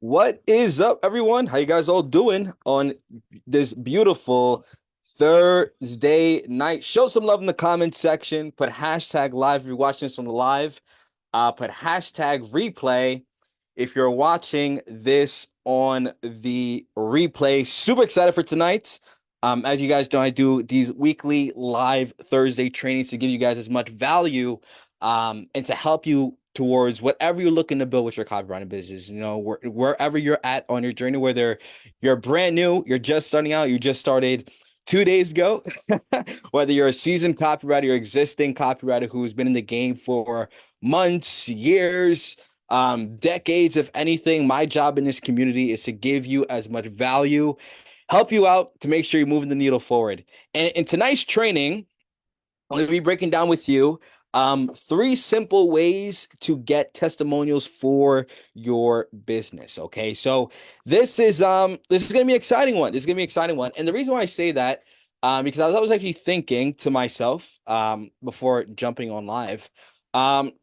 What is up, everyone? How you guys all doing on this beautiful Thursday night? Show some love in the comment section. Put hashtag live if you're watching this on the live. Put hashtag replay if you're watching this on the replay. Super excited for tonight. As you guys know, I do these weekly live Thursday trainings to give you guys as much value and to help you towards whatever you're looking to build with your copywriting business. Wherever you're at on your journey, whether you're brand new, you're just starting out, you just started 2 days ago, whether you're a seasoned copywriter, or existing copywriter who's been in the game for months, years, decades, if anything, my job in this community is to give you as much value, help you out to make sure you're moving the needle forward. And in tonight's training, I'm going to be breaking down with you three simple ways to get testimonials for your business. Okay, so this is going to be an exciting one. This is going to be an exciting one, and the reason why I say that because I was actually thinking to myself before jumping on live. Um,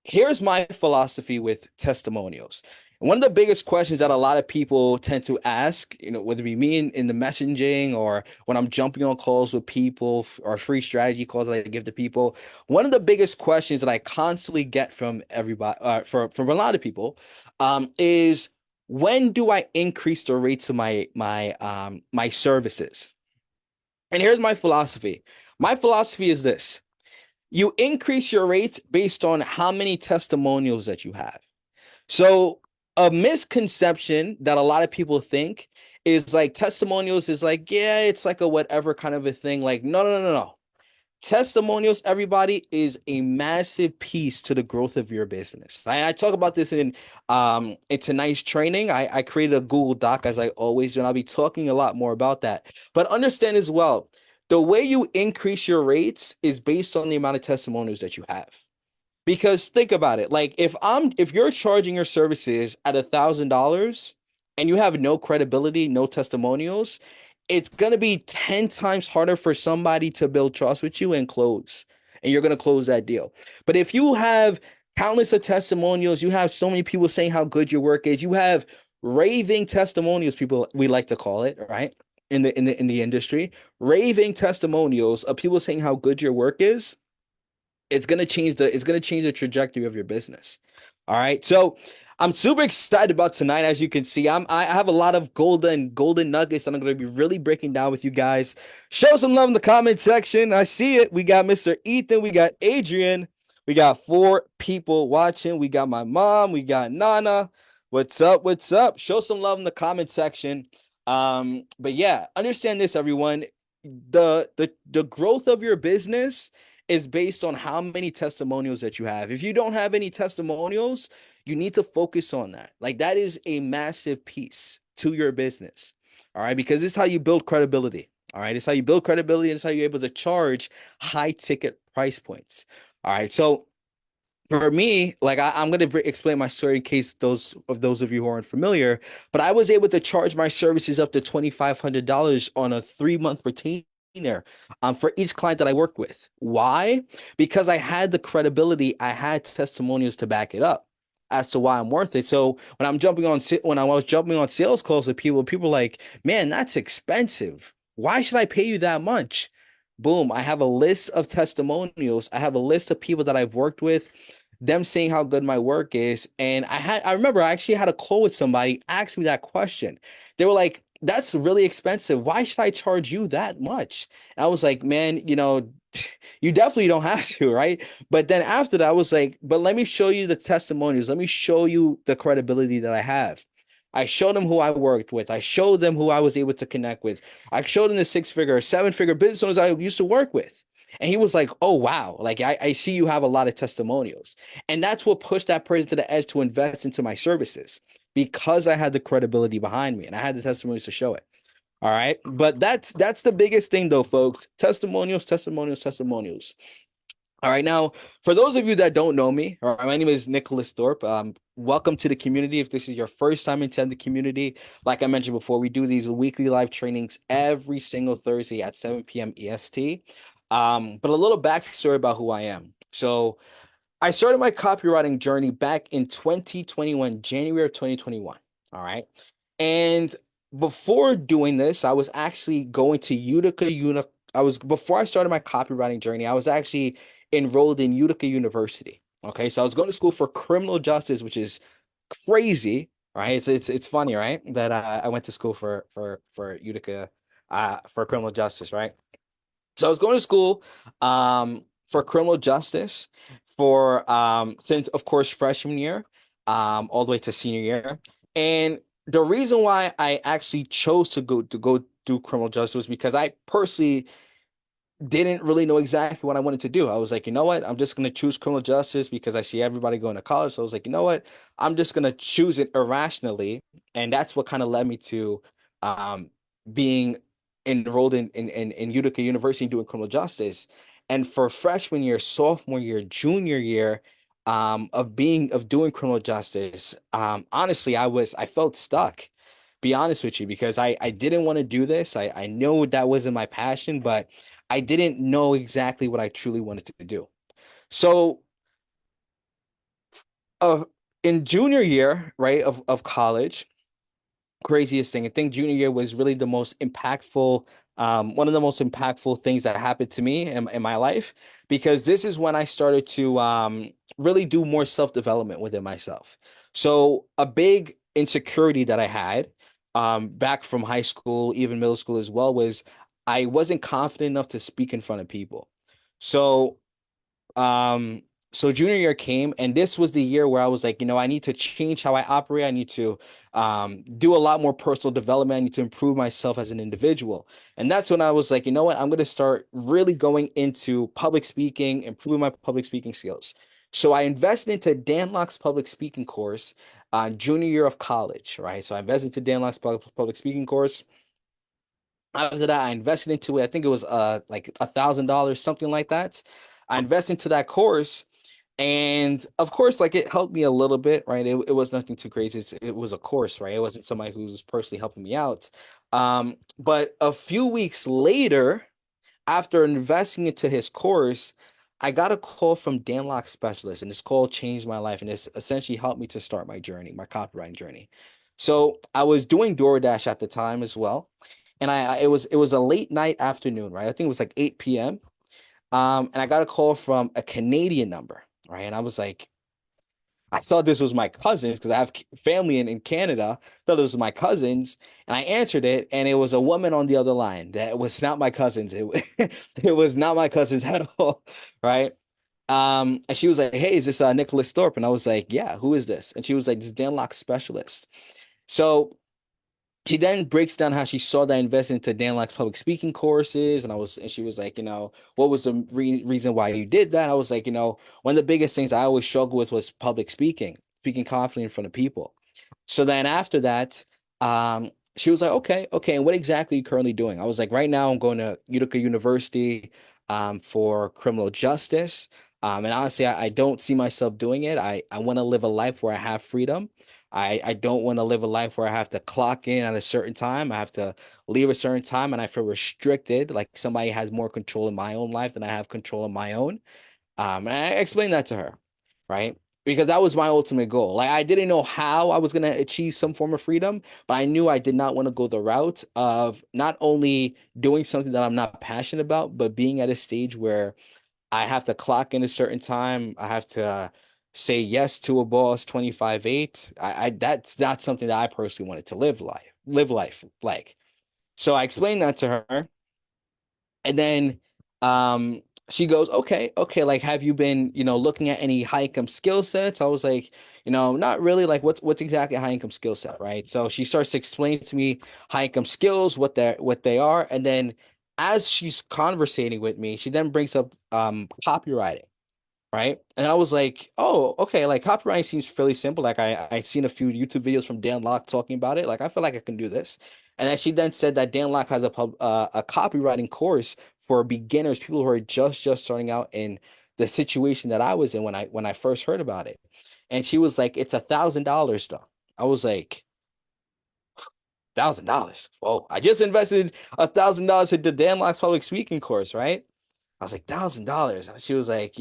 Here's my philosophy with testimonials. One of the biggest questions that a lot of people tend to ask, whether it be me in the messaging or when I'm jumping on calls with people or free strategy calls that I give to people, one of the biggest questions that I constantly get from everybody, from a lot of people, is when do I increase the rates of my services? And here's my philosophy. My philosophy is this: you increase your rates based on how many testimonials that you have. So a misconception that a lot of people think is like testimonials is like, yeah, it's like a whatever kind of a thing. Like, no, no, no, no, no. Testimonials, everybody, is a massive piece to the growth of your business. I talk about this in tonight's training. I created a Google Doc as I always do, and I'll be talking a lot more about that. But understand as well, the way you increase your rates is based on the amount of testimonials that you have. Because think about it, like if you're charging your services at $1,000 and you have no credibility, no testimonials, it's gonna be 10 times harder for somebody to build trust with you and close. And you're gonna close that deal. But if you have countless of testimonials, you have so many people saying how good your work is, you have raving testimonials, people we like to call it, right? In the industry, raving testimonials of people saying how good your work is, it's gonna change the trajectory of your business. All right. So I'm super excited about tonight. As you can see, I have a lot of golden nuggets that I'm gonna be really breaking down with you guys. Show some love in the comment section. I see it. We got Mr. Ethan, we got Adrian, we got four people watching. We got my mom, we got Nana. What's up? What's up? Show some love in the comment section. But yeah, understand this, everyone. The growth of your business is based on how many testimonials that you have. If you don't have any testimonials, you need to focus on that. Like that is a massive piece to your business. All right, because this is how you build credibility. All right, it's how you build credibility, and it's how you're able to charge high ticket price points. All right, so for me, like I'm going to explain my story in case those of you who aren't familiar, but I was able to charge my services up to $2,500 on a 3-month retainer for each client that I worked with. Why? Because I had the credibility, I had testimonials to back it up as to why I'm worth it. So when I was jumping on sales calls with people were like, man, that's expensive. Why should I pay you that much? Boom, I have a list of testimonials. I have a list of people that I've worked with, them saying how good my work is. And I remember I actually had a call with somebody, asked me that question. They were like, that's really expensive. Why should I charge you that much? And I was like, man, you definitely don't have to, right? But then after that, I was like, but let me show you the testimonials. Let me show you the credibility that I have. I showed them who I worked with. I showed them who I was able to connect with. I showed him the 6-figure, 7-figure business owners I used to work with. And he was like, oh, wow. Like, I see you have a lot of testimonials. And that's what pushed that person to the edge to invest into my services because I had the credibility behind me and I had the testimonials to show it. All right. But that's the biggest thing, though, folks. Testimonials, testimonials, testimonials. All right. Now, for those of you that don't know me, all right, my name is Nicholas Thorpe. Welcome to the community. If this is your first time into the community, like I mentioned before, we do these weekly live trainings every single Thursday at 7 p.m. EST. But a little backstory about who I am. So I started my copywriting journey back in 2021, January of 2021. All right. And before doing this, I was actually going to Utica Uni. I was before I started my copywriting journey, I was actually enrolled in Utica University. Okay, so I was going to school for criminal justice, which is crazy, right? It's funny, right? That I went to school for Utica for criminal justice, right? So I was going to school for criminal justice for since of course freshman year all the way to senior year. And the reason why I actually chose to go do criminal justice was because I personally didn't really know exactly what I wanted to do. I was like, you know what? I'm just going to choose criminal justice because I see everybody going to college. So I was like, you know what? I'm just going to choose it irrationally. And that's what kind of led me to being enrolled in Utica University doing criminal justice. And for freshman year, sophomore year, junior year, of doing criminal justice, honestly, I felt stuck. Be honest with you, because I didn't want to do this. I know that wasn't my passion, but I didn't know exactly what I truly wanted to do. So, uh, in junior year, right, of college, craziest thing. I think junior year was really the most impactful, one of the most impactful things that happened to me in my life, because this is when I started to really do more self-development within myself. So a big insecurity that I had back from high school, even middle school as well, was I wasn't confident enough to speak in front of people. So um, so junior year came, and this was the year where I was like, I need to change how I operate. I need to do a lot more personal development. I need to improve myself as an individual. And that's when I was like, you know what? I'm going to start really going into public speaking, improving my public speaking skills. So I invested into Dan Locke's public speaking course junior year of college, right? So I invested into Dan Locke's public speaking course. After that, I invested into it. I think it was like $1,000, something like that. I invested into that course, and of course, like it helped me a little bit, right? It was nothing too crazy. It was a course, right? It wasn't somebody who was personally helping me out. But a few weeks later, after investing into his course, I got a call from Dan Lok Specialist, and this call changed my life, and this essentially helped me to start my journey, my copywriting journey. So I was doing DoorDash at the time as well, and it was a late night afternoon, right? I think it was like 8 p.m. And I got a call from a Canadian number, right? And I was like, I thought this was my cousins because I have family in Canada. I thought it was my cousins, and I answered it, and it was a woman on the other line. That was not my cousins. It was not my cousins at all, right? And she was like, "Hey, is this Nicholas Thorpe?" And I was like, "Yeah, who is this?" And she was like, "This is Dan Locke specialist." So she then breaks down how she saw that I invested into Dan Locke's public speaking courses, and she was like, what was the reason why you did that? I was like, one of the biggest things I always struggled with was public speaking, speaking confidently in front of people. So then after that, she was like, okay, okay, and what exactly are you currently doing? I was like, right now I'm going to Utica University for criminal justice. And honestly, I don't see myself doing it. I want to live a life where I have freedom. I don't want to live a life where I have to clock in at a certain time. I have to leave a certain time, and I feel restricted, like somebody has more control in my own life than I have control in my own. And I explained that to her, right? Because that was my ultimate goal. Like I didn't know how I was going to achieve some form of freedom, but I knew I did not want to go the route of not only doing something that I'm not passionate about, but being at a stage where I have to clock in a certain time. I have to say yes to a boss 25/8. I that's not something that I personally wanted to live life like. So I explained that to her, and then she goes, okay, okay, like have you been, looking at any high income skill sets? I was like, not really. Like what's exactly a high income skill set, right? So she starts to explain to me high income skills, what they are, and then as she's conversating with me, she then brings up copywriting, right? And I was like, oh, okay, like copywriting seems fairly simple. Like I seen a few YouTube videos from Dan Lok talking about it. Like I feel like I can do this. And then she then said that Dan Lok has a copywriting course for beginners, people who are just starting out in the situation that I was in when I first heard about it. And she was like, it's $1,000 though. I was like, $1,000. Whoa, I just invested $1,000 into Dan Lok's public speaking course, right? I was like, $1,000. She was like,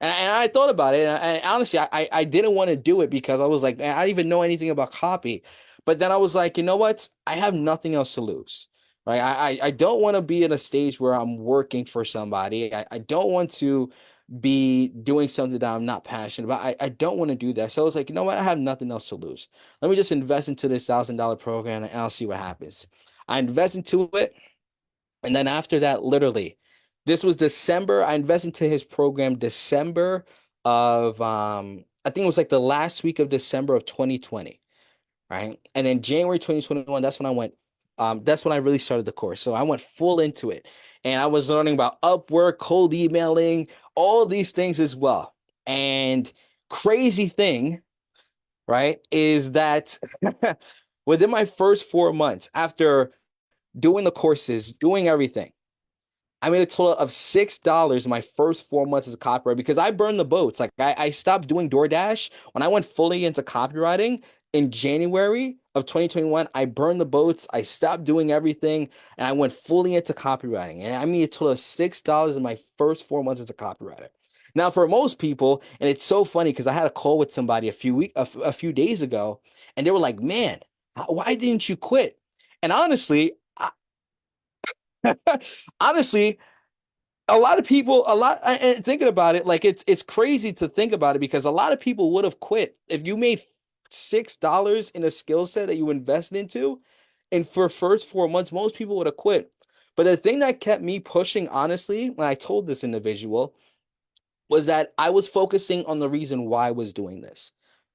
And I thought about it, and honestly, I didn't want to do it because I was like, man, I don't even know anything about copy. But then I was like, you know what? I have nothing else to lose, right? I don't want to be in a stage where I'm working for somebody. I don't want to be doing something that I'm not passionate about. I don't want to do that. So I was like, you know what? I have nothing else to lose. Let me just invest into this $1,000 program and I'll see what happens. I invest into it. And then after that, literally, this was December. I invested into his program December of I think it was like the last week of December of 2020, right? And then January 2021, that's when I went that's when I really started the course. So I went full into it. And I was learning about Upwork, cold emailing, all these things as well. And crazy thing, right, is that within my first 4 months after doing the courses, doing everything, I made a total of $6 in my first 4 months as a copywriter because I burned the boats. Like I stopped doing DoorDash when I went fully into copywriting in January of 2021. I burned the boats. I stopped doing everything and I went fully into copywriting. And I made a total of $6 in my first 4 months as a copywriter. Now, for most people, and it's so funny because I had a call with somebody a few days ago, and they were like, "Man, why didn't you quit?" And honestly, honestly, a lot of people, and thinking about it, like it's crazy to think about it because a lot of people would have quit if you made $6 in a skill set that you invested into, and for first 4 months, most people would have quit. But the thing that kept me pushing, honestly, when I told this individual, was that I was focusing on the reason why I was doing this,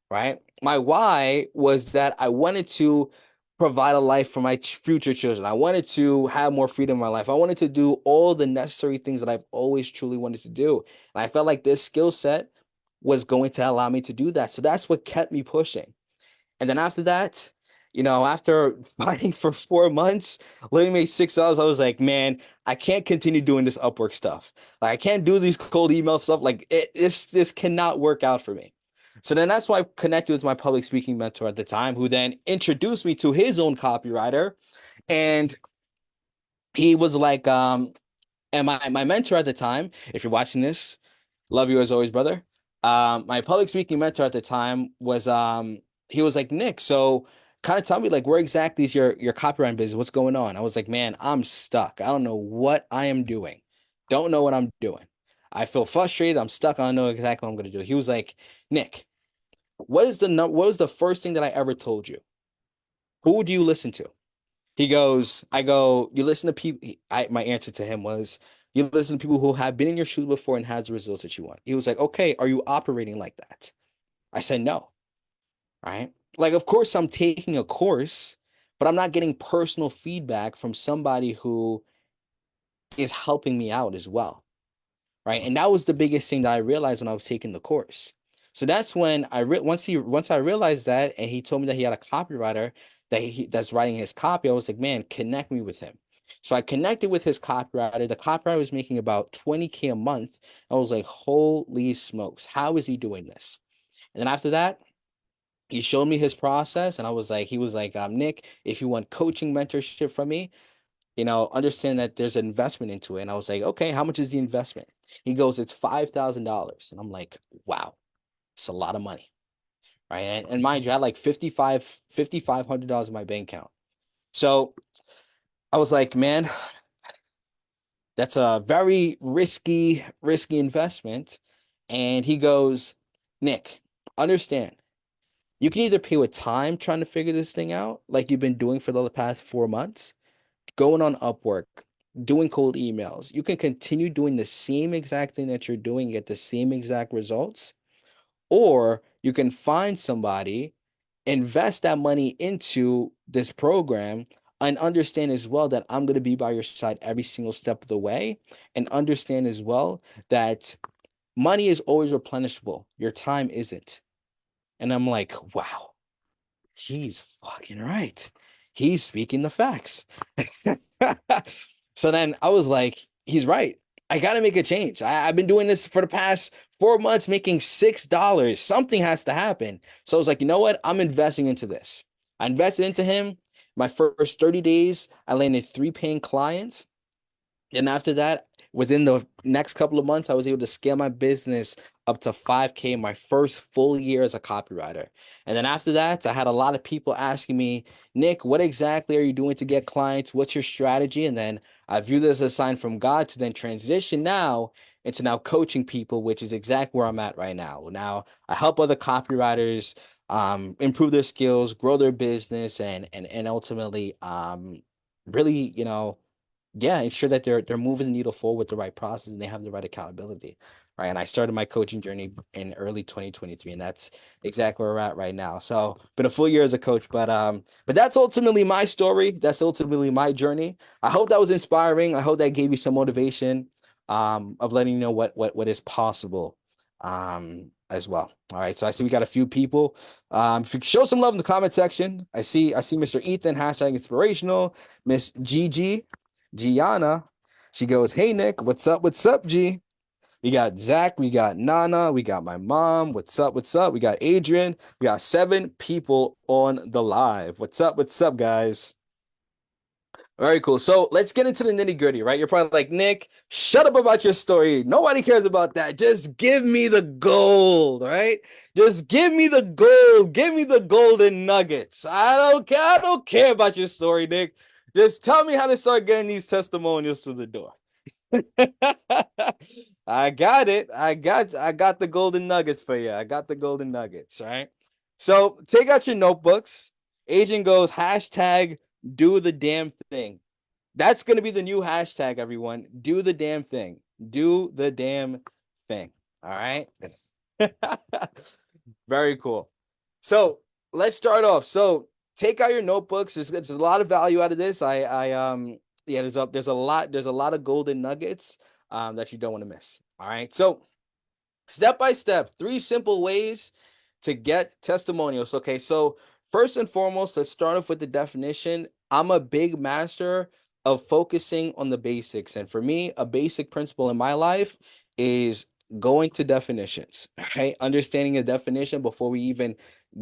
right? My why was that I wanted to provide a life for my future children. I wanted to have more freedom in my life. I wanted to do all the necessary things that I've always truly wanted to do. And I felt like this skill set was going to allow me to do that. So that's what kept me pushing. And then after that, after fighting for 4 months, literally made $6, I was like, man, I can't continue doing this Upwork stuff. Like I can't do these cold email stuff. Like this cannot work out for me. So then that's why I connected with my public speaking mentor at the time, who then introduced me to his own copywriter. And he was like, and my mentor at the time, if you're watching this, love you as always, brother. My public speaking mentor at the time was he was like, Nick, so kind of tell me like where exactly is your copyright business? What's going on? I was like, man, I'm stuck. I don't know what I am doing. Don't know what I'm doing. I feel frustrated. I'm stuck. I don't know exactly what I'm gonna do. He was like, Nick, what is the first thing that I ever told you? Who do you listen to? I go, you listen to people. My answer to him was, you listen to people who have been in your shoes before and has the results that you want. He was like, okay, are you operating like that? I said, no. Right. Like, of course, I'm taking a course, but I'm not getting personal feedback from somebody who is helping me out as well. Right. And that was the biggest thing that I realized when I was taking the course. So that's when once I realized that, and he told me that he had a copywriter that's writing his copy, I was like, man, connect me with him. So I connected with his copywriter. The copywriter was making about 20K a month. I was like, holy smokes, how is he doing this? And then after that, he showed me his process, and he was like, Nick, if you want coaching mentorship from me, understand that there's an investment into it. And I was like, okay, how much is the investment? He goes, it's $5,000. And I'm like, wow, it's a lot of money. Right. And mind you, I had like $5,500 in my bank account. So I was like, man, that's a very risky investment. And he goes, Nick, understand, you can either pay with time trying to figure this thing out, like you've been doing for the past 4 months, going on Upwork, doing cold emails. You can continue doing the same exact thing that you're doing, get the same exact results, or you can find somebody, invest that money into this program, and understand as well that I'm going to be by your side every single step of the way, and understand as well that money is always replenishable. Your time isn't. And I'm like, wow, he's fucking right. He's speaking the facts. So then I was like, he's right. I got to make a change. I've been doing this for the past 4 months, making $6. Something has to happen. So I was like, you know what? I'm investing into this. I invested into him. My first 30 days, I landed 3 paying clients. And after that, within the next couple of months, I was able to scale my business up to 5K my first full year as a copywriter. And then after that, I had a lot of people asking me, Nick, what exactly are you doing to get clients? What's your strategy? And then I view this as a sign from God to then transition now into now coaching people, which is exactly where I'm at right now. Now I help other copywriters improve their skills, grow their business, and ultimately really, yeah, ensure that they're moving the needle forward with the right process and they have the right accountability. Right. And I started my coaching journey in early 2023, and that's exactly where we're at right now. So been a full year as a coach, but that's ultimately my story. That's ultimately my journey. I hope that was inspiring. I hope that gave you some motivation of letting you know what is possible as well. All right. So I see we got a few people. If you could show some love in the comment section. I see Mr. Ethan, hashtag inspirational, Miss Gigi. Gianna, she goes, "Hey Nick, what's up? What's up, G?" We got Zach, we got Nana, we got my mom. What's up? What's up? We got Adrian. We got 7 people on the live. What's up? What's up, guys? Very cool. So let's get into the nitty gritty, right? You're probably like, Nick, shut up about your story. Nobody cares about that. Just give me the gold, right? Just give me the gold. Give me the golden nuggets. I don't care about your story, Nick. Just tell me how to start getting these testimonials through the door. I got it. I got the golden nuggets for you. I got the golden nuggets, right? So take out your notebooks. Agent goes, hashtag do the damn thing. That's going to be the new hashtag, everyone. Do the damn thing. Do the damn thing. All right. Very cool. So let's start off. So take out your notebooks. There's a lot of value out of this. Yeah, there's a lot of golden nuggets that you don't want to miss. All right. So step by step, 3 simple ways to get testimonials. Okay, so first and foremost, let's start off with the definition. I'm a big master of focusing on the basics. And for me, a basic principle in my life is going to definitions, right? Understanding a definition before we even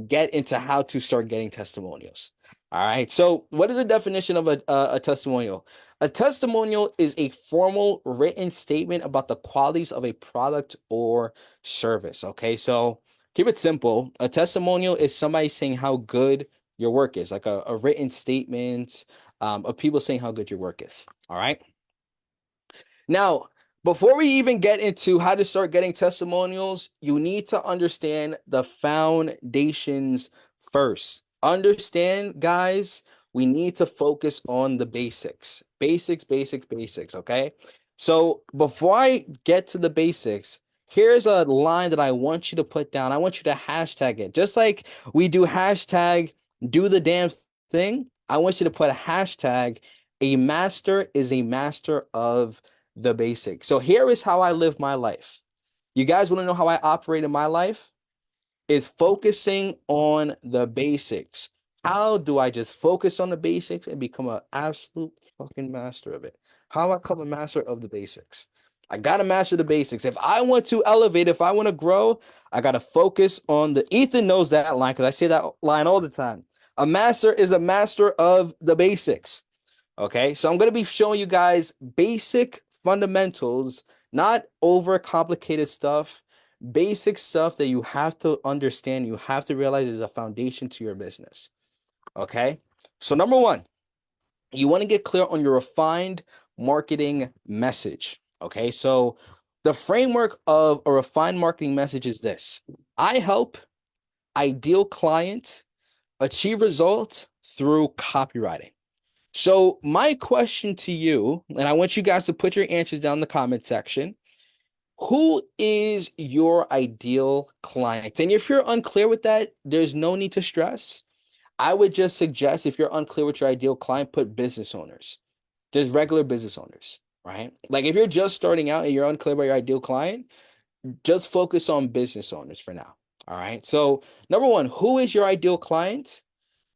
get into how to start getting testimonials. All right. So, what is the definition of a testimonial? A testimonial is a formal written statement about the qualities of a product or service. Okay, so keep it simple. A testimonial is somebody saying how good your work is, like a written statement of people saying how good your work is. All right. Now, before we even get into how to start getting testimonials, you need to understand the foundations first. Understand, guys, we need to focus on the basics. Basics, basics, basics, okay? So before I get to the basics, here's a line that I want you to put down. I want you to hashtag it. Just like we do hashtag do the damn thing, I want you to put a hashtag a master is a master of the basics. So here is how I live my life. You guys want to know how I operate in my life? Is focusing on the basics. How do I just focus on the basics and become an absolute fucking master of it? How I become a master of the basics? I gotta master the basics. If I want to elevate, if I want to grow, I gotta focus on the. Ethan knows that line because I say that line all the time. A master is a master of the basics. Okay, so I'm going to be showing you guys basic fundamentals, not over complicated stuff, basic stuff that you have to understand, you have to realize is a foundation to your business. Okay, so number one, you want to get clear on your refined marketing message. Okay, so the framework of a refined marketing message is this: I help ideal clients achieve results through copywriting. So my question to you, and I want you guys to put your answers down in the comment section. Who is your ideal client? And if you're unclear with that, there's no need to stress. I would just suggest if you're unclear with your ideal client, put business owners. Just regular business owners, right? Like if you're just starting out and you're unclear about your ideal client, just focus on business owners for now. All right. So number one, who is your ideal client?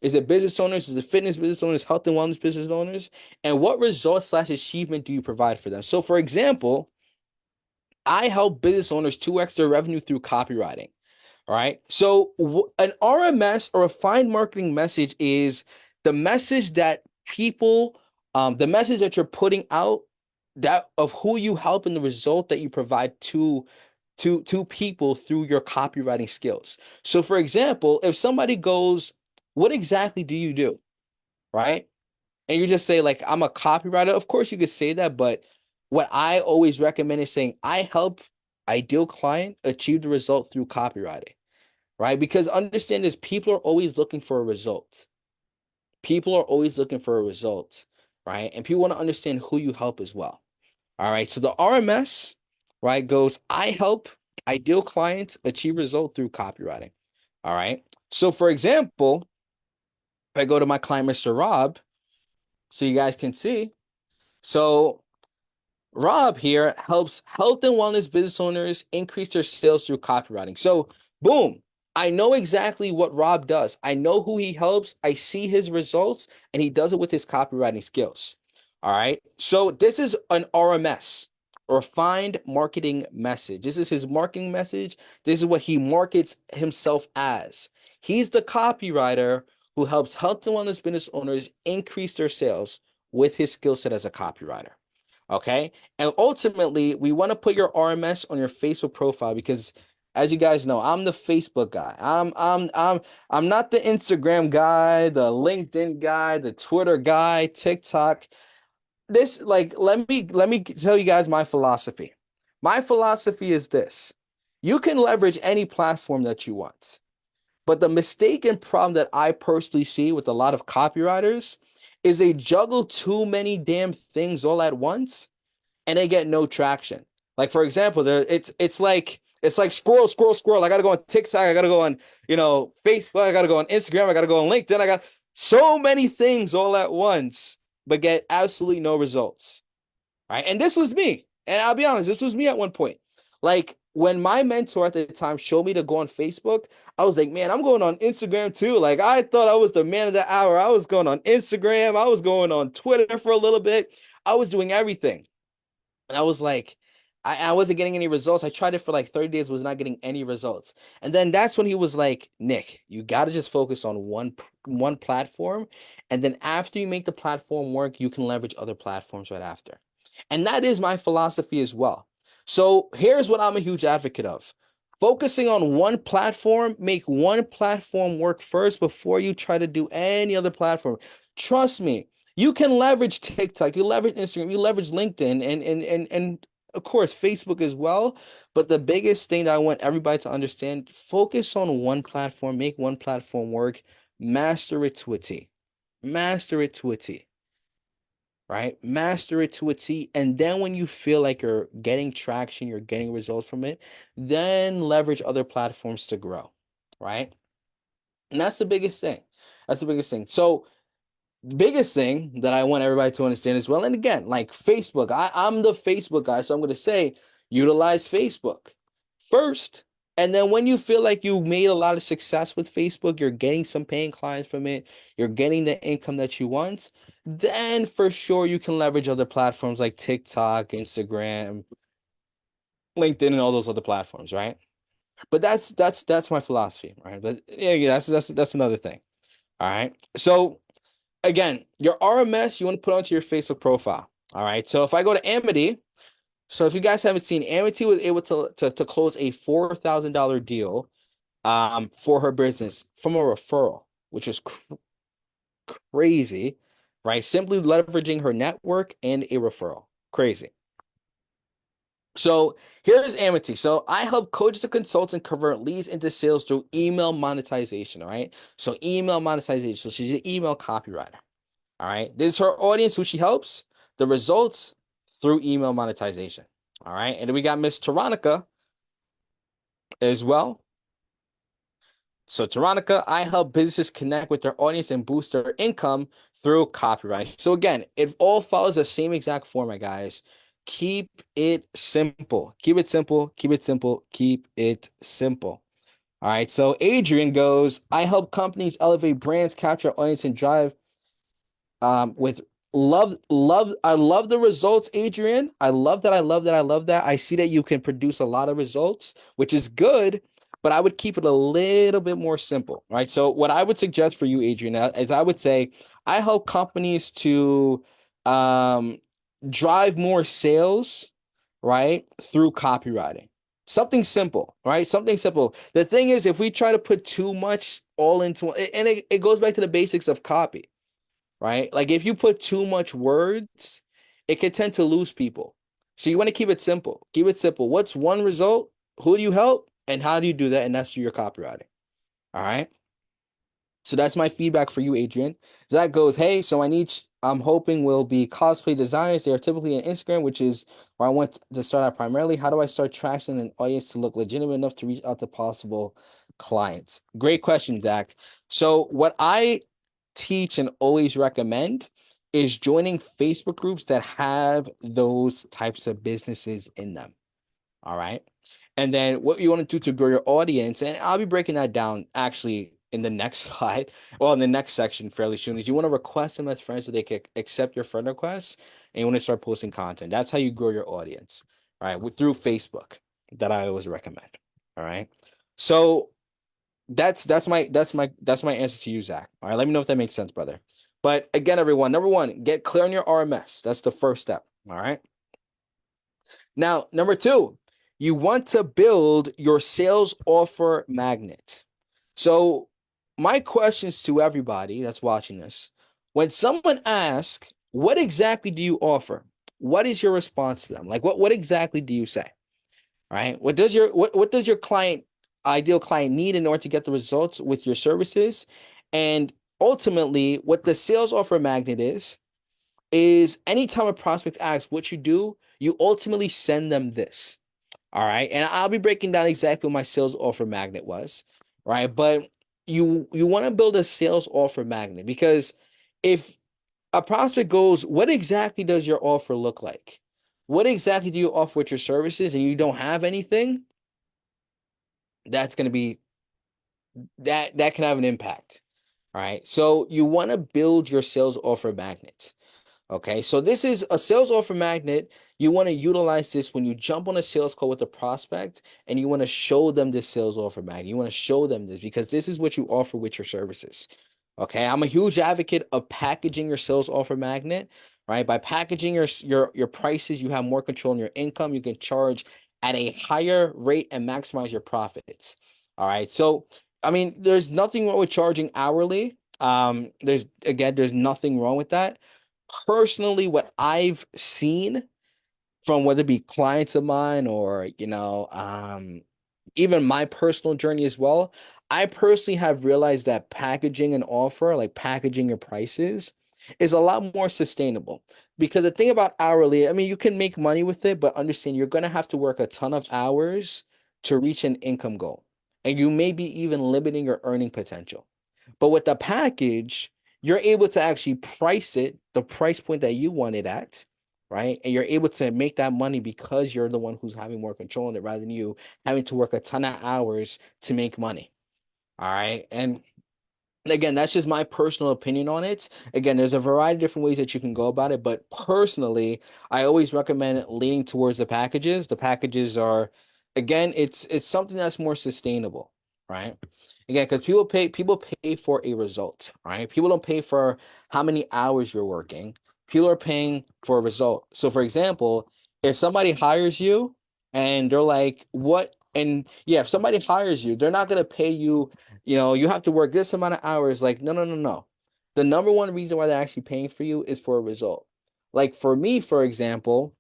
Is it business owners? Is it fitness business owners, health and wellness business owners? And what results slash achievement do you provide for them? So, for example, I help business owners 2x their revenue through copywriting. All right. So, an RMS or a refined marketing message is the message that people, the message that you're putting out that of who you help and the result that you provide to people through your copywriting skills. So for example, if somebody goes, what exactly do you do? Right? And you just say like, I'm a copywriter. Of course you could say that, but what I always recommend is saying I help ideal client achieve the result through copywriting, right? Because understand this, people are always looking for a result. People are always looking for a result, right? And people want to understand who you help as well. All right. So the RMS, right, goes, I help ideal clients achieve result through copywriting. All right. So for example, if I go to my client, Mr. Rob, so you guys can see. So Rob here helps health and wellness business owners increase their sales through copywriting. So, boom, I know exactly what Rob does. I know who he helps. I see his results, and he does it with his copywriting skills. All right. So, this is an RMS, refined marketing message. This is his marketing message. This is what he markets himself as. He's the copywriter who helps health and wellness business owners increase their sales with his skill set as a copywriter. Okay. And ultimately, we want to put your RMS on your Facebook profile because as you guys know, I'm the Facebook guy. I'm not the Instagram guy, the LinkedIn guy, the Twitter guy, TikTok. This like let me tell you guys my philosophy. My philosophy is this. You can leverage any platform that you want. But the mistake and problem that I personally see with a lot of copywriters is they juggle too many damn things all at once and they get no traction. Like for example, there it's like scroll, scroll, scroll. I gotta go on TikTok, I gotta go on, Facebook, I gotta go on Instagram, I gotta go on LinkedIn. I got so many things all at once, but get absolutely no results. Right. And this was me. And I'll be honest, this was me at one point. Like when my mentor at the time showed me to go on Facebook, I was like, man, I'm going on Instagram too. Like I thought I was the man of the hour. I was going on Instagram. I was going on Twitter for a little bit. I was doing everything. And I was like, I wasn't getting any results. I tried it for like 30 days, was not getting any results. And then that's when he was like, Nick, you got to just focus on one platform. And then after you make the platform work, you can leverage other platforms right after. And that is my philosophy as well. So here's what I'm a huge advocate of. Focusing on one platform, make one platform work first before you try to do any other platform. Trust me, you can leverage TikTok, you leverage Instagram, you leverage LinkedIn and of course Facebook as well. But the biggest thing that I want everybody to understand, focus on one platform, make one platform work, master it to a T. Master it to a T. Right? Master it to a T. And then when you feel like you're getting traction, you're getting results from it, then leverage other platforms to grow. Right? And that's the biggest thing. That's the biggest thing. So the biggest thing that I want everybody to understand as well, and again, like Facebook, I'm the Facebook guy, so I'm going to say utilize Facebook first. And then when you feel like you made a lot of success with Facebook, you're getting some paying clients from it, you're getting the income that you want, then for sure you can leverage other platforms like TikTok, Instagram, LinkedIn, and all those other platforms, right? But that's my philosophy, right? But yeah, that's another thing. All right. So again, your RMS you want to put onto your Facebook profile. All right. So if I go to Amity, so if you guys haven't seen, Amity was able to close a $4,000 deal for her business from a referral, which is crazy, right? Simply leveraging her network and a referral. Crazy. So here's Amity. So I help coaches and consultants convert leads into sales through email monetization. All right. So email monetization. So she's an email copywriter. All right. This is her audience who she helps. The results through email monetization. All right. And then we got Miss Taronica as well. So Taronica, I help businesses connect with their audience and boost their income through copywriting. So again, it all follows the same exact format, guys. Keep it simple. Keep it simple. Keep it simple. Keep it simple. All right. So Adrian goes, I help companies elevate brands, capture audience, and drive with love. I love the results, Adrian. I love that. I love that. I love that. I see that you can produce a lot of results, which is good, but I would keep it a little bit more simple, right? So what I would suggest for you, Adrian, is I would say I help companies to drive more sales, right, through copywriting. Something simple, right? Something simple. The thing is, if we try to put too much all into and it goes back to the basics of copy, right? Like if you put too much words, it can tend to lose people. So you want to keep it simple. Keep it simple. What's one result? Who do you help? And how do you do that? And that's through your copywriting. All right. So that's my feedback for you, Adrian. Zach goes, hey, so my niche I'm hoping will be cosplay designers. They are typically on Instagram, which is where I want to start out primarily. How do I start traction an audience to look legitimate enough to reach out to possible clients? Great question, Zach. So what I teach and always recommend is joining Facebook groups that have those types of businesses in them. All right. And then what you want to do to grow your audience, and I'll be breaking that down actually in the next slide, well, in the next section fairly soon, is you want to request them as friends so they can accept your friend requests, and you want to start posting content. That's how you grow your audience, right? Through Facebook, that I always recommend. All right. So that's my answer to you, Zach. All right. Let me know if that makes sense, brother. But again, everyone, number one, get clear on your RMS. That's the first step. All right. Now, number two, you want to build your sales offer magnet. So, my questions to everybody that's watching this, when someone asks, what exactly do you offer? What is your response to them? Like what exactly do you say? All right? What does your ideal client need in order to get the results with your services? And ultimately, what the sales offer magnet is anytime a prospect asks what you do, you ultimately send them this. All right. And I'll be breaking down exactly what my sales offer magnet was. Right. But you want to build a sales offer magnet because if a prospect goes, what exactly does your offer look like? What exactly do you offer with your services and you don't have anything? That's going to be that can have an impact. All right. So you want to build your sales offer magnet. Okay, so this is a sales offer magnet. You want to utilize this when you jump on a sales call with a prospect and you want to show them this sales offer magnet. You want to show them this because this is what you offer with your services. Okay, I'm a huge advocate of packaging your sales offer magnet, right? By packaging your prices, you have more control on your income. You can charge at a higher rate and maximize your profits. All right, so I mean, there's nothing wrong with charging hourly. There's nothing wrong with that personally, what I've seen from whether it be clients of mine or, even my personal journey as well, I personally have realized that packaging an offer, like packaging your prices, is a lot more sustainable. Because the thing about hourly, I mean, you can make money with it, but understand you're going to have to work a ton of hours to reach an income goal. And you may be even limiting your earning potential. But with the package, you're able to actually price it the price point that you want it at, right? And you're able to make that money because you're the one who's having more control in it rather than you having to work a ton of hours to make money. All right. And again, that's just my personal opinion on it. Again, there's a variety of different ways that you can go about it, but personally, I always recommend leaning towards the packages. The packages are, again, it's something that's more sustainable, right? Again, because people pay for a result, right? People don't pay for how many hours you're working. People are paying for a result. So, for example, if somebody hires you and they're like, "What?" And yeah, if somebody hires you, they're not gonna pay you you have to work this amount of hours. Like, no, no, no, no. The number one reason why they're actually paying for you is for a result. Like for me, for example,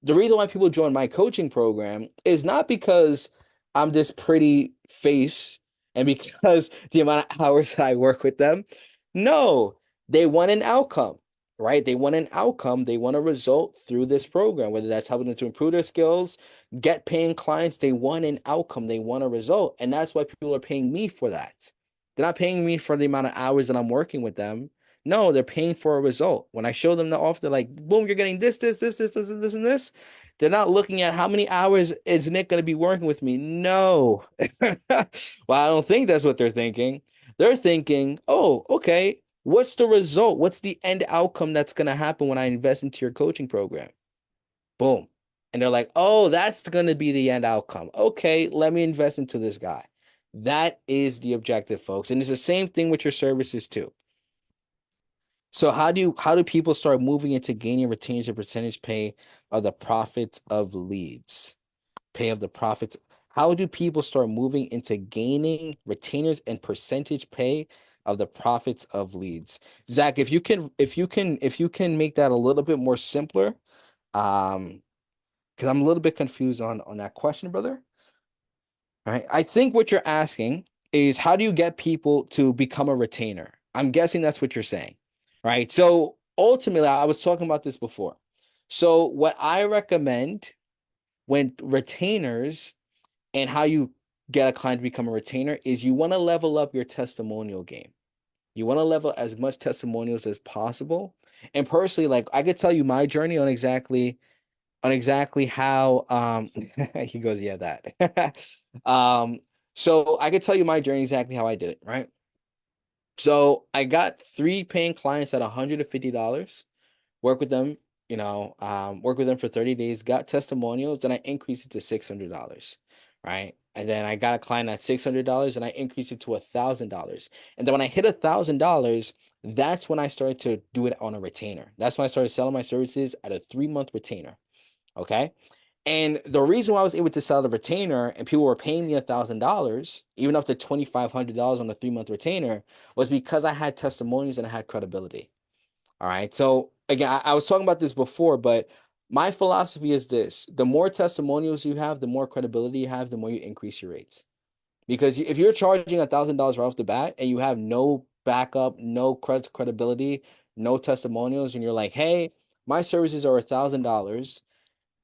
the reason why people join my coaching program is not because I'm this pretty face and because the amount of hours that I work with them. No, they want an outcome, right? They want an outcome. They want a result through this program, whether that's helping them to improve their skills, get paying clients. They want an outcome. They want a result. And that's why people are paying me for that. They're not paying me for the amount of hours that I'm working with them. No, they're paying for a result. When I show them the offer, they're like, boom, you're getting this, and this. They're not looking at how many hours is Nick going to be working with me. No. Well, I don't think that's what they're thinking. They're thinking, oh, okay, what's the result? What's the end outcome that's going to happen when I invest into your coaching program? Boom. And they're like, oh, that's going to be the end outcome. Okay, let me invest into this guy. That is the objective, folks. And it's the same thing with your services too. So how do people start moving into gaining retainers and percentage pay of the profits of leads? Pay of the profits. How do people start moving into gaining retainers and percentage pay of the profits of leads? Zach, if you can make that a little bit more simpler, because I'm a little bit confused on that question, brother. All right. I think what you're asking is how do you get people to become a retainer? I'm guessing that's what you're saying, right? So ultimately, I was talking about this before. So what I recommend when retainers and how you get a client to become a retainer is you want to level up your testimonial game. You want to level as much testimonials as possible. And personally, like I could tell you my journey on exactly how he goes, yeah, that. So I could tell you my journey exactly how I did it, right? So I got three paying clients at $150, work with them, work with them for 30 days, got testimonials, then I increased it to $600, right? And then I got a client at $600 and I increased it to $1,000. And then when I hit $1,000, that's when I started to do it on a retainer. That's when I started selling my services at a 3-month retainer. Okay. And the reason why I was able to sell the retainer and people were paying me $1,000, even up to $2,500 on a 3-month retainer, was because I had testimonials and I had credibility. All right. So again, I was talking about this before, but my philosophy is this: the more testimonials you have, the more credibility you have, the more you increase your rates. Because if you're charging $1,000 right off the bat and you have no backup, no credibility, no testimonials, and you're like, hey, my services are $1,000,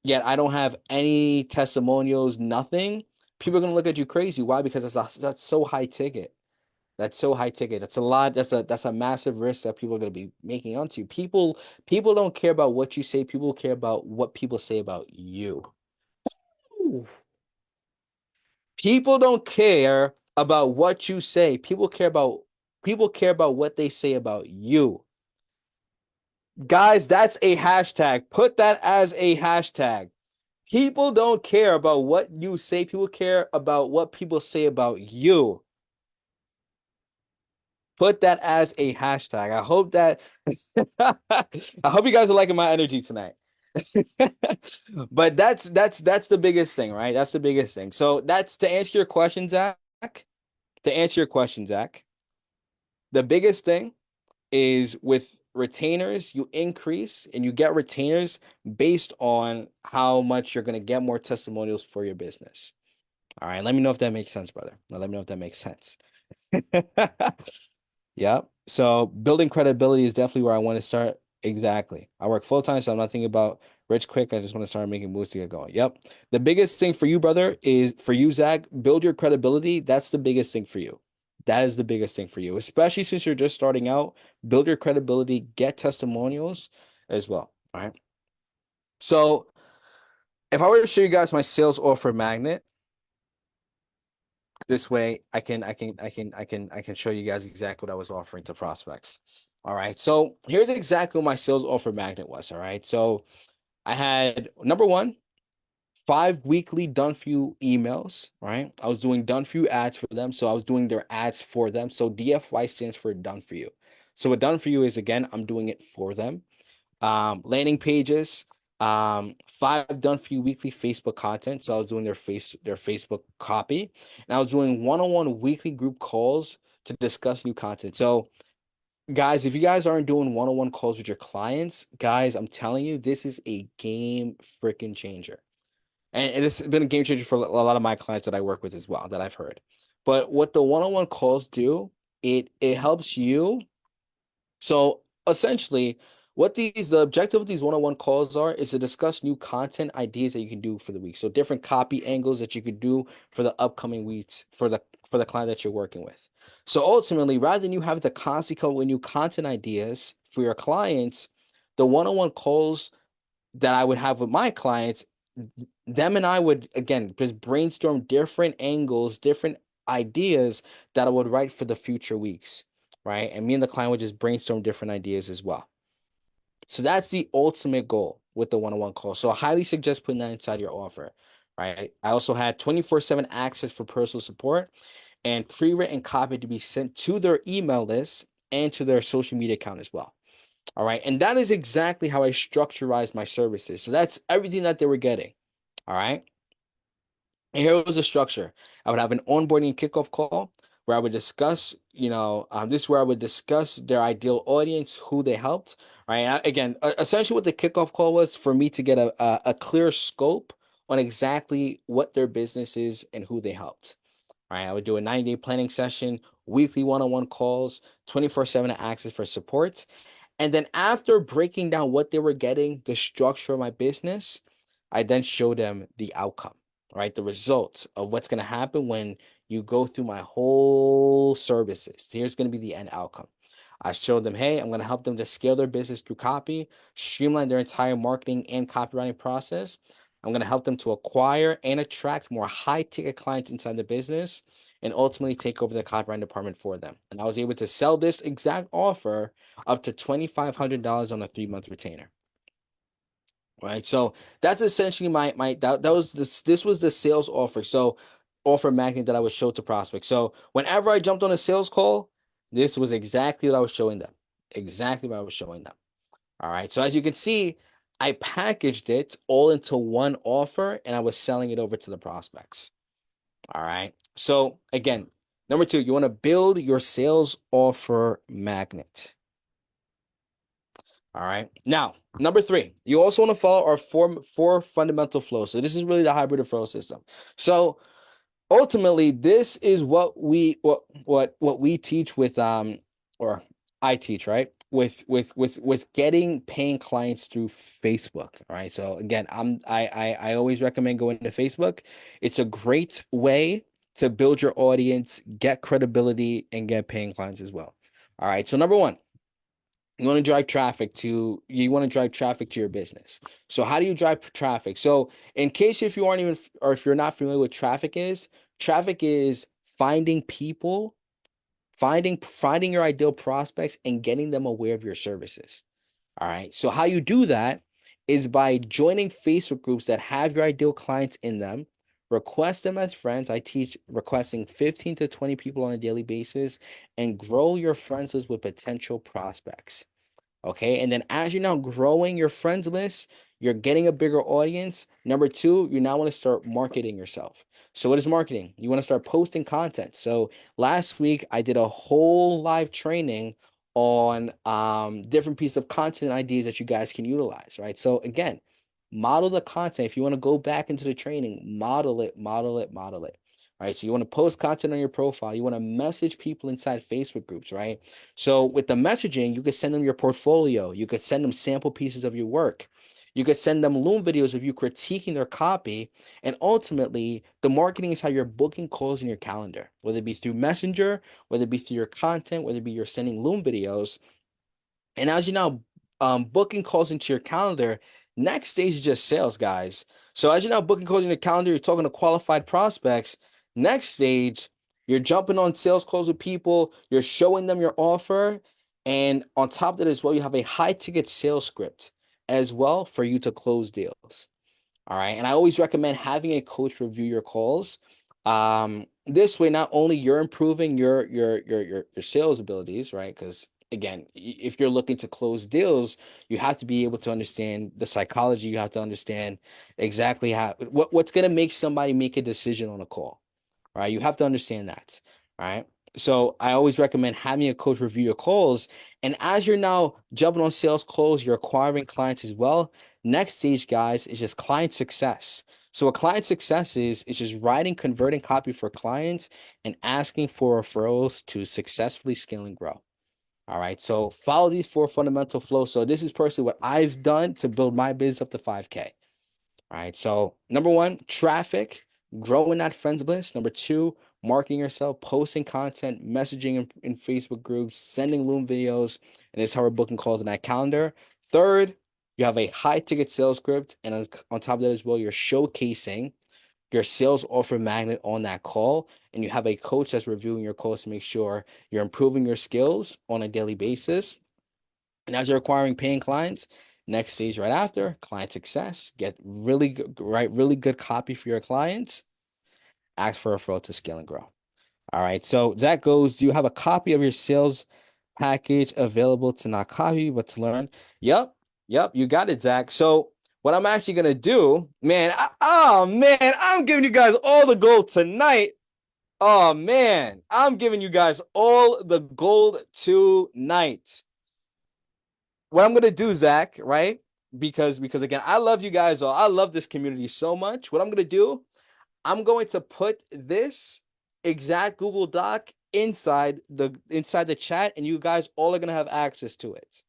yet I don't have any testimonials, nothing, people are gonna look at you crazy. Why? Because that's so high ticket. That's so high ticket. That's a lot. That's a massive risk that people are gonna be making onto you. People don't care about what you say. People care about what people say about you. Ooh. People don't care about what you say. People care about what they say about you. Guys, that's a hashtag. Put that as a hashtag. People don't care about what you say. People care about what people say about you. Put that as a hashtag. I hope that I hope you guys are liking my energy tonight. But that's the biggest thing, right? That's the biggest thing. So that's to answer your question, Zach. To answer your question, Zach, the biggest thing is with retainers, you increase and you get retainers based on how much you're going to get more testimonials for your business. All right, let me know if that makes sense, brother. Now, let me know if that makes sense. Yep. So building credibility is definitely where I want to start. Exactly. I work full time, so I'm not thinking about rich quick. I just want to start making moves to get going. Yep. The biggest thing for you, brother, is for you, Zach, build your credibility. That's the biggest thing for you. That is the biggest thing for you, especially since you're just starting out. Build your credibility, get testimonials as well. All right. So if I were to show you guys my sales offer magnet, this way I can show you guys exactly what I was offering to prospects. All right. So here's exactly what my sales offer magnet was. All right. So I had number one, 5 weekly done for you emails. Right. I was doing done for you ads for them. So I was doing their ads for them. So DFY stands for done for you. So what done for you is, again, I'm doing it for them. Landing pages, 5 done for you weekly Facebook content. So I was doing their Facebook copy, and I was doing one-on-one weekly group calls to discuss new content. So guys, if you guys aren't doing one-on-one calls with your clients, guys, I'm telling you, this is a game freaking changer. And it's been a game changer for a lot of my clients that I work with as well, that I've heard. But what the one-on-one calls do, it helps you. So essentially, what the objective of these one-on-one calls are is to discuss new content ideas that you can do for the week. So different copy angles that you could do for the upcoming weeks for the client that you're working with. So ultimately, rather than you having to constantly come up with new content ideas for your clients, the one-on-one calls that I would have with my clients, them and I would again just brainstorm different angles, different ideas that I would write for the future weeks, right? And me and the client would just brainstorm different ideas as well. So that's the ultimate goal with the one-on-one call. So I highly suggest putting that inside your offer, right? I also had 24/7 access for personal support and pre-written copy to be sent to their email list and to their social media account as well. All right. And that is exactly how I structurized my services. So that's everything that they were getting. All right. And here was the structure. I would have an onboarding kickoff call where I would discuss, this is where I would discuss their ideal audience, who they helped. Right. Again, essentially what the kickoff call was for me to get a clear scope on exactly what their business is and who they helped. Right. I would do a 90-day planning session, weekly one-on-one calls, 24/7 access for support. And then after breaking down what they were getting, the structure of my business, I then show them the outcome, right? The results of what's going to happen when you go through my whole services. Here's going to be the end outcome. I showed them, hey, I'm going to help them to scale their business through copy, streamline their entire marketing and copywriting process. I'm going to help them to acquire and attract more high ticket clients inside the business and ultimately take over the copywriting department for them. And I was able to sell this exact offer up to $2,500 on a 3-month retainer. Right. So that's essentially that was this was the sales offer. So offer magnet that I would show to prospects. So whenever I jumped on a sales call, this was exactly what I was showing them. Exactly what I was showing them. All right. So as you can see, I packaged it all into one offer and I was selling it over to the prospects. All right. So again, number two, you want to build your sales offer magnet. All right. Now, number three, you also want to follow our four fundamental flows. So this is really the hybrid flow system. So ultimately, this is what we teach with or I teach, right? With getting paying clients through Facebook. All right. So again, I always recommend going to Facebook. It's a great way to build your audience, get credibility, and get paying clients as well. All right. So number one. You want to drive traffic to your business. So how do you drive traffic? So in case if you aren't even or if you're not familiar with traffic is finding people, finding your ideal prospects and getting them aware of your services. All right. So how you do that is by joining Facebook groups that have your ideal clients in them. Request them as friends. I teach requesting 15 to 20 people on a daily basis and grow your friends list with potential prospects. Okay. And then as you're now growing your friends list, you're getting a bigger audience. Number two, you now want to start marketing yourself. So what is marketing? You want to start posting content. So last week I did a whole live training on different pieces of content ideas that you guys can utilize, right? So again, model the content. If you want to go back into the training, model it, model it, model it. Right. So you want to post content on your profile. You want to message people inside Facebook groups, right? So with the messaging, you could send them your portfolio. You could send them sample pieces of your work. You could send them Loom videos of you critiquing their copy. And ultimately, the marketing is how you're booking calls in your calendar, whether it be through Messenger, whether it be through your content, whether it be you're sending Loom videos. And as you now booking calls into your calendar, next stage is just sales, guys. So as you're now booking calls in your calendar, you're talking to qualified prospects. Next stage, you're jumping on sales calls with people, you're showing them your offer. And on top of that as well, you have a high ticket sales script as well for you to close deals. All right. And I always recommend having a coach review your calls. This way, not only you're improving your sales abilities, right? Because again, if you're looking to close deals, you have to be able to understand the psychology. You have to understand exactly what's going to make somebody make a decision on a call, right? You have to understand that, right? So I always recommend having a coach review your calls. And as you're now jumping on sales calls, you're acquiring clients as well. Next stage, guys, is just client success. So what client success is just writing, converting copy for clients and asking for referrals to successfully scale and grow. All right. So follow these four fundamental flows. So this is personally what I've done to build my business up to 5K. All right. So number one, traffic, growing that friends list. Number two, marketing yourself, posting content, messaging in Facebook groups, sending Loom videos, and this is how we're booking calls in that calendar. Third, you have a high ticket sales script, and on top of that as well, you're showcasing your sales offer magnet on that call, and you have a coach that's reviewing your calls to make sure you're improving your skills on a daily basis. And as you're acquiring paying clients, next stage right after, client success, get really good, right, really good copy for your clients, ask for a referral to scale and grow. All right. So that goes, do you have a copy of your sales package available to not copy, but to learn. Yep. Yep. You got it, Zach. So what I'm actually gonna do, man, oh man, I'm giving you guys all the gold tonight. Oh man, I'm giving you guys all the gold tonight. What I'm gonna do, Zach, right? Because again, I love you guys all. I love this community so much. What I'm gonna do, I'm going to put this exact Google Doc inside the chat, and you guys all are gonna have access to it.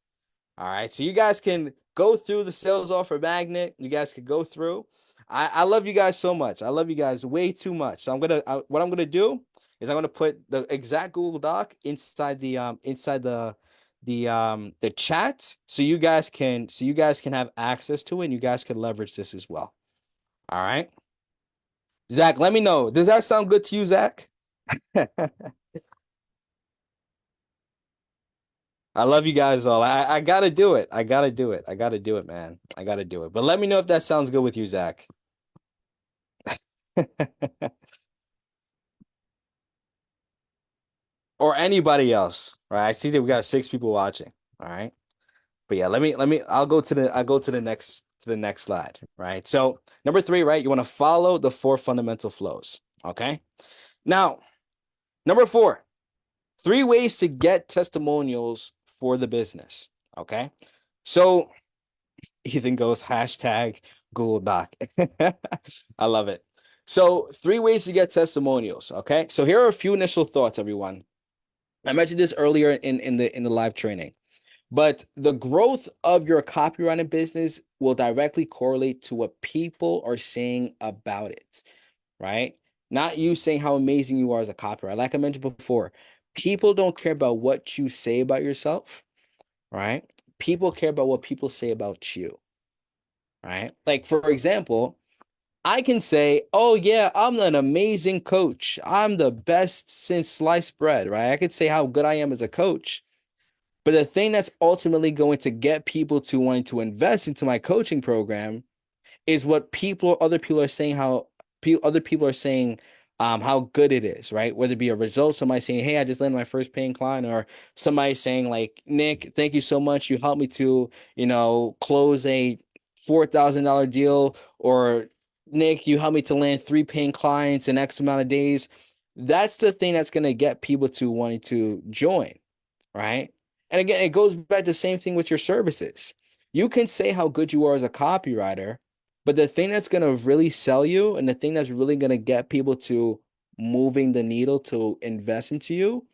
All right, so you guys can go through the sales offer magnet. You guys can go through. I love you guys so much. I love you guys way too much. So what I'm gonna do is I'm gonna put the exact Google Doc inside the chat, so you guys can have access to it, and you guys can leverage this as well. All right, Zach, let me know. Does that sound good to you, Zach? I love you guys all. I gotta do it. I gotta do it. I gotta do it, man. I gotta do it. But let me know if that sounds good with you, Zach. Or anybody else, right? I see that we got 6 people watching. All right. But yeah, I'll go to the next slide, right? So number 3, right? You want to follow the 4 fundamental flows. Okay. Now, number 4, 3 ways to get testimonials for the business. Okay. So Ethan goes hashtag Google Doc. I love it. So 3 ways to get testimonials. Okay. So here are a few initial thoughts, everyone. I mentioned this earlier in the live training, but the growth of your copywriting business will directly correlate to what people are saying about it, right? Not you saying how amazing you are as a copywriter. Like I mentioned before, people don't care about what you say about yourself, right? People care about what people say about you, right? Like for example, I can say, "Oh yeah, I'm an amazing coach. I'm the best since sliced bread," right? I could say how good I am as a coach. But the thing that's ultimately going to get people to wanting to invest into my coaching program is what other people are saying, other people are saying how good it is, right? Whether it be a result, somebody saying, "Hey, I just landed my first paying client," or somebody saying like, "Nick, thank you so much. You helped me to, close a $4,000 deal," or "Nick, you helped me to land 3 paying clients in X amount of days." That's the thing that's going to get people to wanting to join, right? And again, it goes back to the same thing with your services. You can say how good you are as a copywriter, but the thing that's going to really sell you and the thing that's really going to get people to moving the needle to invest into you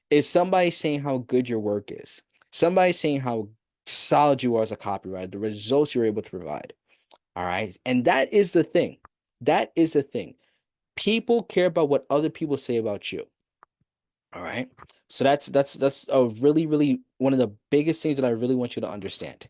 is somebody saying how good your work is. Somebody saying how solid you are as a copywriter, the results you're able to provide. All right. And that is the thing. That is the thing. People care about what other people say about you. All right. So that's a really, really one of the biggest things that I really want you to understand.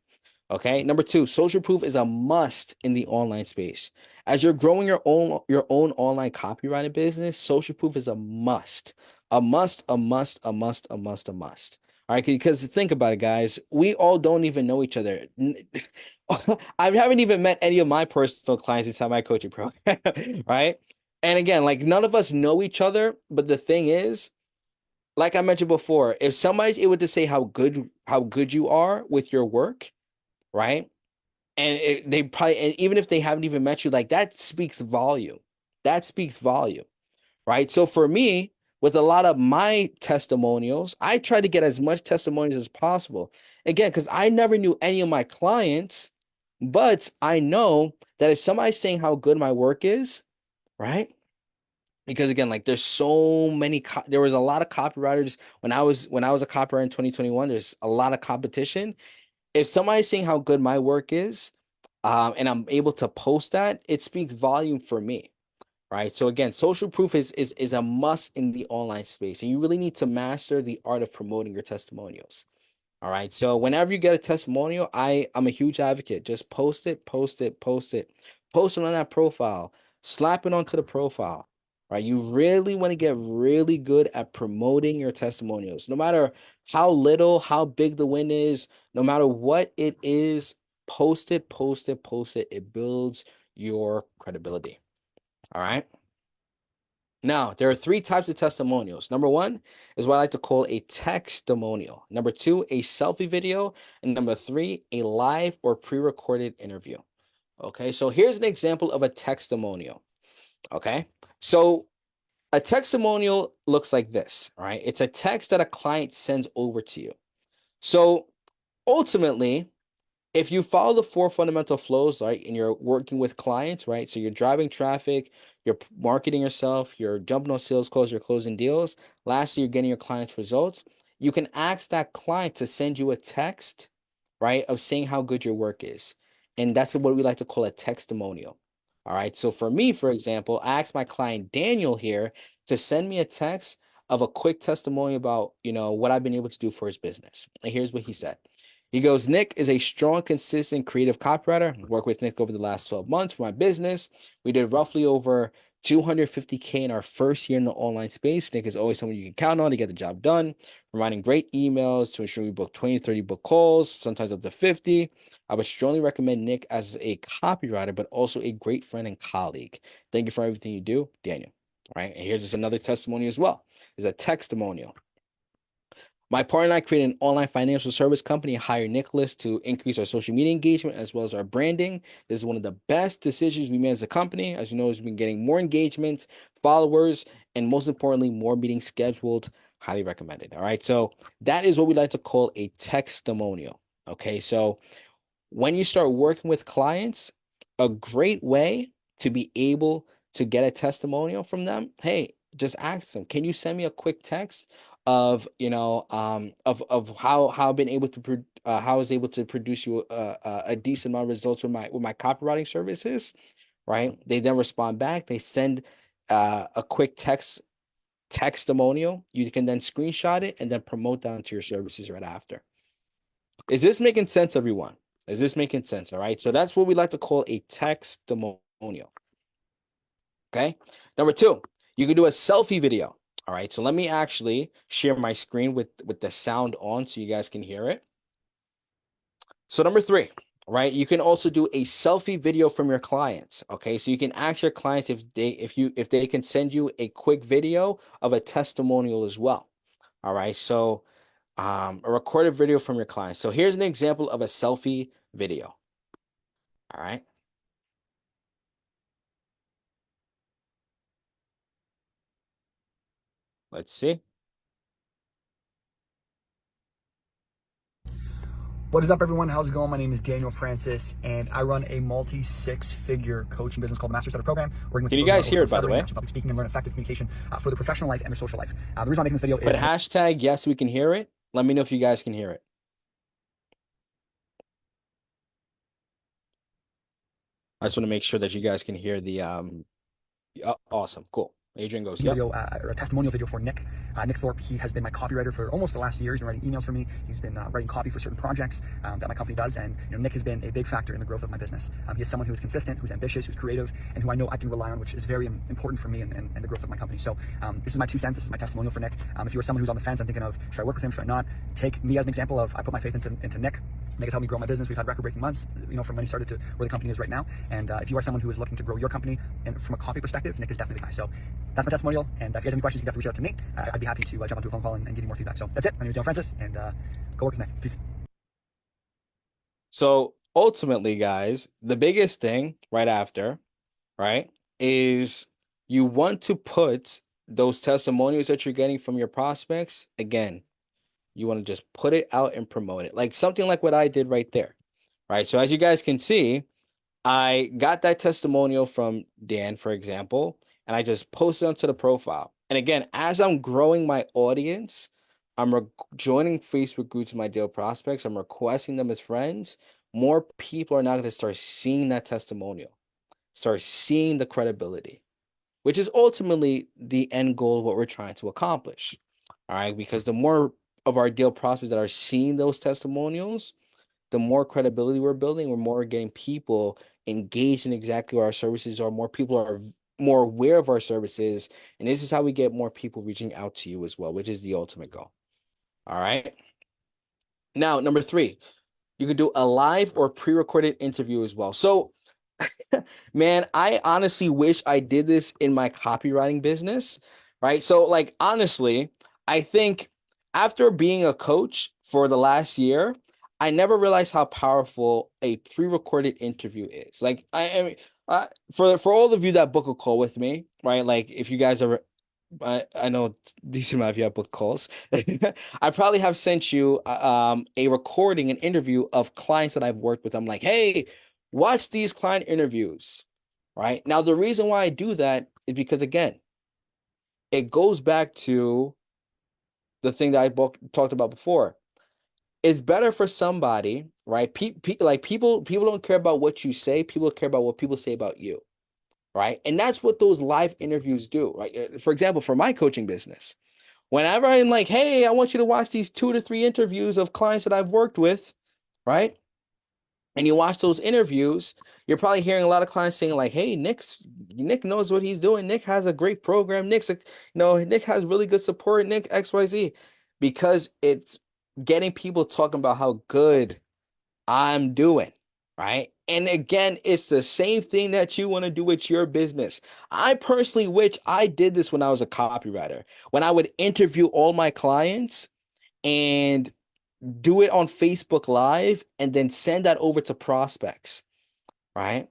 Okay. Number 2, social proof is a must in the online space. As you're growing your own online copywriting business, social proof is a must. A must, a must, a must, a must, a must. All right, because think about it, guys. We all don't even know each other. I haven't even met any of my personal clients inside my coaching program, right? And again, like none of us know each other, but the thing is, like I mentioned before, if somebody's able to say how good you are with your work, right? They probably, and even if they haven't even met you, like that speaks volume. That speaks volume, right? So for me, with a lot of my testimonials, I try to get as much testimonials as possible. Again, because I never knew any of my clients, but I know that if somebody's saying how good my work is, right? Because again, like there's so many there was a lot of copywriters when I was a copywriter in 2021. There's a lot of competition. If somebody's saying how good my work is, and I'm able to post that, it speaks volume for me, right? So again, social proof is a must in the online space, and you really need to master the art of promoting your testimonials. All right. So whenever you get a testimonial, I'm a huge advocate. Just post it, post it, post it, post it on that profile, slap it onto the profile. Right. You really want to get really good at promoting your testimonials, no matter how little, how big the win is, no matter what it is, post it, post it, post it. It builds your credibility. All right. Now, there are three types of testimonials. Number one is what I like to call a testimonial. Number two, a selfie video. And number three, a live or pre-recorded interview. Okay, so here's an example of a testimonial. Okay, so a testimonial looks like this, all right? It's a text that a client sends over to you. So ultimately, if you follow the four fundamental flows, right, and you're working with clients, right? So you're driving traffic, you're marketing yourself, you're jumping on sales calls, you're closing deals. Lastly, you're getting your clients' results. You can ask that client to send you a text, right, of saying how good your work is. And that's what we like to call a testimonial. All right. So for me, for example, I asked my client Daniel here to send me a text of a quick testimony about, what I've been able to do for his business. And here's what he said. He goes, Nick is a strong, consistent, creative copywriter. I worked with Nick over the last 12 months for my business. We did roughly over 250K in our first year in the online space. Nick is always someone you can count on to get the job done. We're writing great emails to ensure we book 20, 30 book calls, sometimes up to 50. I would strongly recommend Nick as a copywriter, but also a great friend and colleague. Thank you for everything you do, Daniel. All right. And here's just another testimony as well. It's a testimonial. My partner and I created an online financial service company and hired Nicholas to increase our social media engagement as well as our branding. This is one of the best decisions we made as a company. As you know, we've been getting more engagements, followers, and most importantly, more meetings scheduled. Highly recommended. All right. So that is what we like to call a testimonial. Okay. So when you start working with clients, a great way to be able to get a testimonial from them, hey, just ask them, can you send me a quick text of, of how I've been able to how I was able to produce you a decent amount of results with my copywriting services, right? They then respond back. They send a quick testimonial. You can then screenshot it and then promote that onto your services right after. Is this making sense, everyone? Is this making sense? All right. So that's what we like to call a testimonial. Okay. Number two, you can do a selfie video. All right. So let me actually share my screen with the sound on so you guys can hear it. So number three, right? You can also do a selfie video from your clients. Okay. So you can ask your clients if they can send you a quick video of a testimonial as well. All right. So a recorded video from your clients. So here's an example of a selfie video. All right. Let's see. What is up, everyone? How's it going? My name is Daniel Francis, and I run a multi-six-figure coaching business called the Master Setter Program. Can you guys hear it, by the way? Public speaking and learn effective communication for their professional life and their social life. The reason I'm making this video But is hashtag yes, we can hear it. Let me know if you guys can hear it. I just want to make sure that you guys can hear the awesome, cool. Adrian goes, yep. video, or a testimonial video for Nick. Nick Thorpe, he has been my copywriter for almost the last year. He's been writing emails for me. He's been writing copy for certain projects that my company does. And Nick has been a big factor in the growth of my business. He is someone who is consistent, who's ambitious, who's creative, and who I know I can rely on, which is very important for me and the growth of my company. So this is my 2 cents. This is my testimonial for Nick. If you are someone who's on the fence and thinking of, should I work with him, should I not? Take me as an example of, I put my faith into Nick. Nick has helped me grow my business. We've had record-breaking months, from when he started to where the company is right now. And if you are someone who is looking to grow your company, and from a copy perspective, Nick is definitely the guy. So that's my testimonial. And if you guys have any questions, you can definitely reach out to me. I'd be happy to jump onto a phone call and give you more feedback. So that's it. My name is Daniel Francis, and go work with Nick. Peace. So ultimately, guys, the biggest thing right after, right, is you want to put those testimonials that you're getting from your prospects, again, you want to just put it out and promote it. Like something like what I did right there, right? So as you guys can see, I got that testimonial from Dan, for example, and I just posted onto the profile. And again, as I'm growing my audience, I'm joining Facebook groups with my deal prospects. I'm requesting them as friends. More people are now going to start seeing that testimonial, start seeing the credibility, which is ultimately the end goal of what we're trying to accomplish. All right. Because the more of our deal prospects that are seeing those testimonials, the more credibility we're building, we're more getting people engaged in exactly what our services are. More people are more aware of our services. And this is how we get more people reaching out to you as well, which is the ultimate goal. All right. Now, number 3, you could do a live or pre-recorded interview as well. So Man, I honestly wish I did this in my copywriting business, right? So, like, honestly, I think after being a coach for the last year, I never realized how powerful a pre-recorded interview is. Like, I mean, for all of you that book a call with me, right? Like, if you guys are, I know decent amount of you have booked calls. I probably have sent you a recording, an interview of clients that I've worked with. I'm like, hey, watch these client interviews, right? Now, the reason why I do that is because, again, it goes back to the thing that talked about before. It's better for somebody, right? Like people don't care about what you say. People care about what people say about you, right? And that's what those live interviews do, right? For example, for my coaching business, whenever I'm like, hey, I want you to watch these 2 to 3 interviews of clients that I've worked with, right? And you watch those interviews, you're probably hearing a lot of clients saying like, "Hey, Nick knows what he's doing. Nick has a great program. Nick has really good support. Nick XYZ," because it's getting people talking about how good I'm doing, right? And again, it's the same thing that you want to do with your business. I personally wish I did this when I was a copywriter, when I would interview all my clients and do it on Facebook Live and then send that over to prospects, right?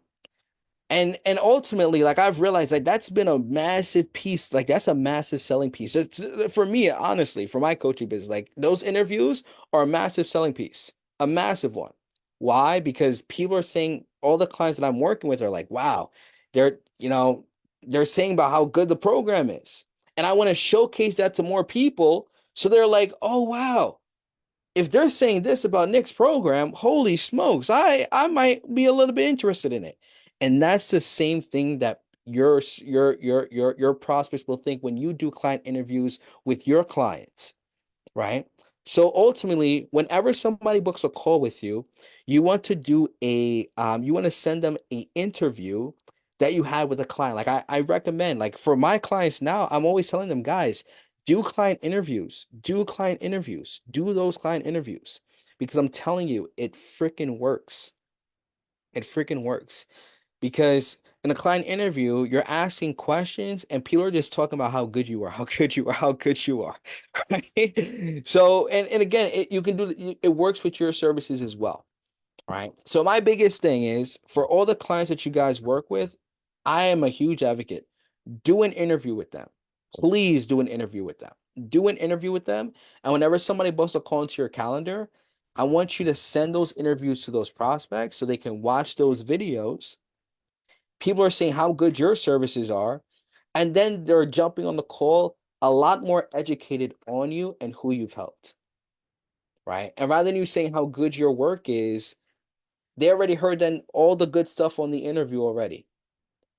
And ultimately, like I've realized like that's been a massive piece, like that's a massive selling piece. Just for me, honestly, for my coaching business, like those interviews are a massive selling piece, a massive one. Why? Because people are saying all the clients that I'm working with are like, wow, they're, they're saying about how good the program is. And I want to showcase that to more people. So they're like, oh wow, if they're saying this about Nick's program, holy smokes, I might be a little bit interested in it. And that's the same thing that your prospects will think when you do client interviews with your clients, right? So ultimately, whenever somebody books a call with you, you want to you want to send them a interview that you had with a client. Like I recommend, like for my clients now, I'm always telling them, guys, do client interviews, do client interviews, do those client interviews, because I'm telling you, it freaking works. It freaking works. Because in a client interview, you're asking questions and people are just talking about how good you are, how good you are, how good you are. Right? So, and again, you can it works with your services as well. Right. So my biggest thing is for all the clients that you guys work with, I am a huge advocate. Do an interview with them. Please do an interview with them. Do an interview with them. And whenever somebody books a call into your calendar, I want you to send those interviews to those prospects so they can watch those videos. People are saying how good your services are, and then they're jumping on the call a lot more educated on you and who you've helped, right? And rather than you saying how good your work is, they already heard then all the good stuff on the interview already.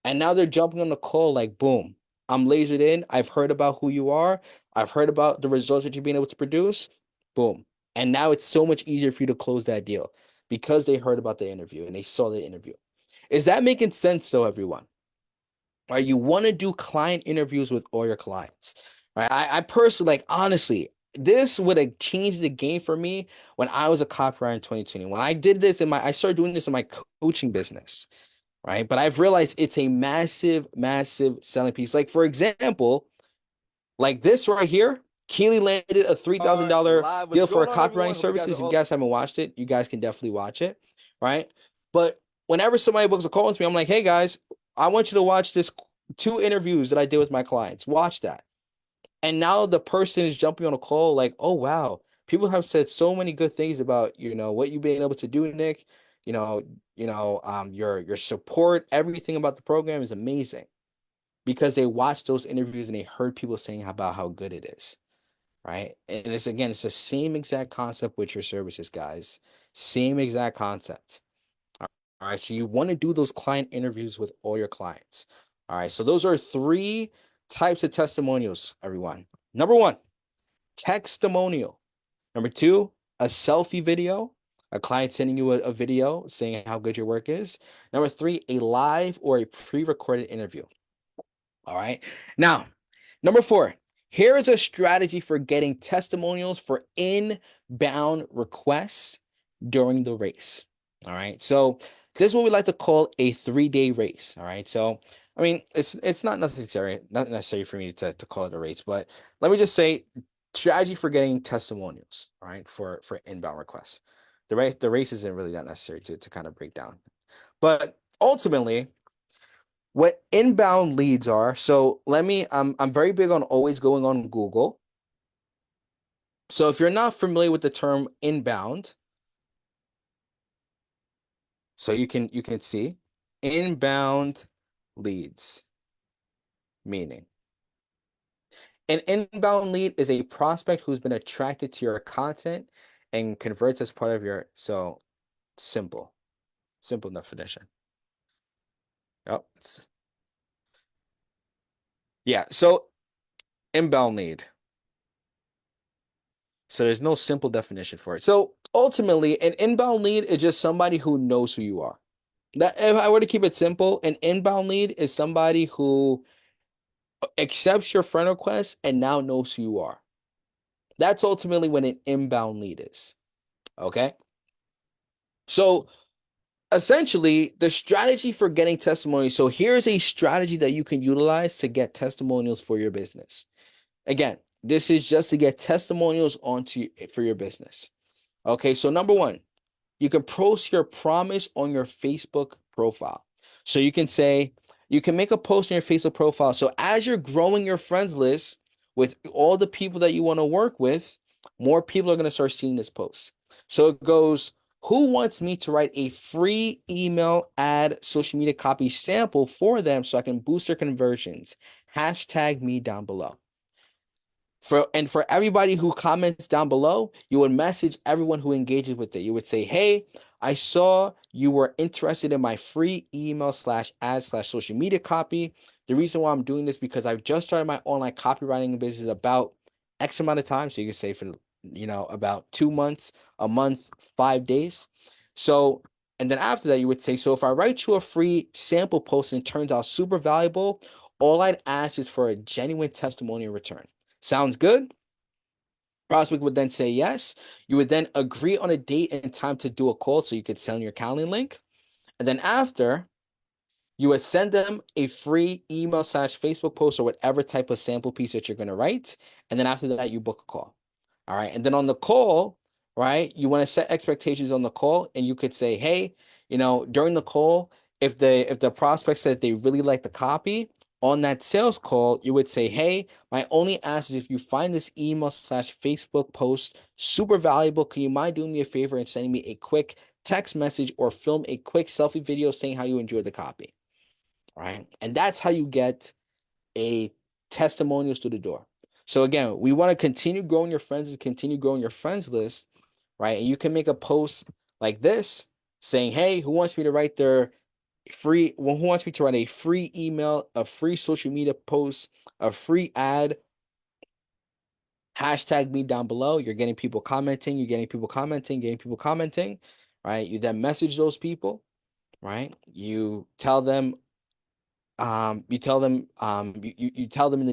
And now they're jumping on the call like, boom, I'm lasered in. I've heard about who you are. I've heard about the results that you've been able to produce. Boom. And now it's so much easier for you to close that deal because they heard about the interview and they saw the interview. Is that making sense though, everyone? Right? You want to do client interviews with all your clients. Right? I personally, like, honestly, this would have changed the game for me when I was a copywriter in 2020. When I did this I started doing this in my coaching business, right? But I've realized it's a massive, massive selling piece. Like, for example, like this right here, Keely landed a $3,000 deal for a copywriting services. If you guys haven't watched it, you guys can definitely watch it, right? But whenever somebody books a call with me, I'm like, hey guys, I want you to watch this 2 interviews that I did with my clients. Watch that. And now the person is jumping on a call like, oh wow, people have said so many good things about, what you've been able to do, Nick. You know, your support, everything about the program is amazing because they watched those interviews and they heard people saying about how good it is, right? And it's the same exact concept with your services, guys. Same exact concept. All right. So you want to do those client interviews with all your clients. All right. So those are 3 types of testimonials, everyone. Number 1, testimonial. Number 2, a selfie video, a client sending you a video saying how good your work is. Number 3, a live or a pre-recorded interview. All right. Now, number 4, here is a strategy for getting testimonials for inbound requests during the race. All right. So This is what we like to call a 3-day race. All right. So, I mean, it's not necessary for me to call it a race, but let me just say strategy for getting testimonials, all right, for inbound requests. The race isn't really that necessary to kind of break down. But ultimately, what inbound leads are, so I'm very big on always going on Google. So if you're not familiar with the term inbound, so you can see inbound leads, meaning an inbound lead is a prospect who's been attracted to your content and converts as part of your, so simple, simple definition. Yep. Yeah. So inbound lead. So there's no simple definition for it. So ultimately, an inbound lead is just somebody who knows who you are. That if I were to keep it simple, an inbound lead is somebody who accepts your friend request and now knows who you are. That's ultimately what an inbound lead is. Okay. So essentially, the strategy for getting testimonials. So here's a strategy that you can utilize to get testimonials for your business. Again, this is just to get testimonials onto for your business. Okay. So number one, you can post your promise on your Facebook profile. So you can say, you can make a post on your Facebook profile. So as you're growing your friends list with all the people that you want to work with, more people are going to start seeing this post. So it goes, who wants me to write a free email ad social media copy sample for them so I can boost their conversions? Hashtag me down below. For everybody who comments down below, you would message everyone who engages with it. You would say, "Hey, I saw you were interested in my free email slash ad slash social media copy. The reason why I'm doing this because I've just started my online copywriting business about X amount of time." So you can say for about 2 months, a month, 5 days. So and then after that, you would say, "So if I write you a free sample post and it turns out super valuable, all I'd ask is for a genuine testimonial return." Sounds good? Prospect would then say yes. You would then agree on a date and time to do a call so you could send your Calendly link. And then after, you would send them a free email slash Facebook post or whatever type of sample piece that you're going to write. And then after that, you book a call. All right. And then on the call, right, you want to set expectations on the call and you could say, hey, during the call, if the prospect said they really like the copy, on that sales call, you would say, hey, my only ask is if you find this email slash Facebook post super valuable, can you mind doing me a favor and sending me a quick text message or film a quick selfie video saying how you enjoyed the copy? Right? And that's how you get a testimonials to the door. So again, we want to continue growing your friends, continue growing your friends list, right? And you can make a post like this saying, "Hey, who wants me to write their free? Well, who wants me to write a free email, a free social media post, a free ad? Hashtag me down below." You're getting people commenting, you're getting people commenting, getting people commenting, right? You then message those people, right? You tell them in the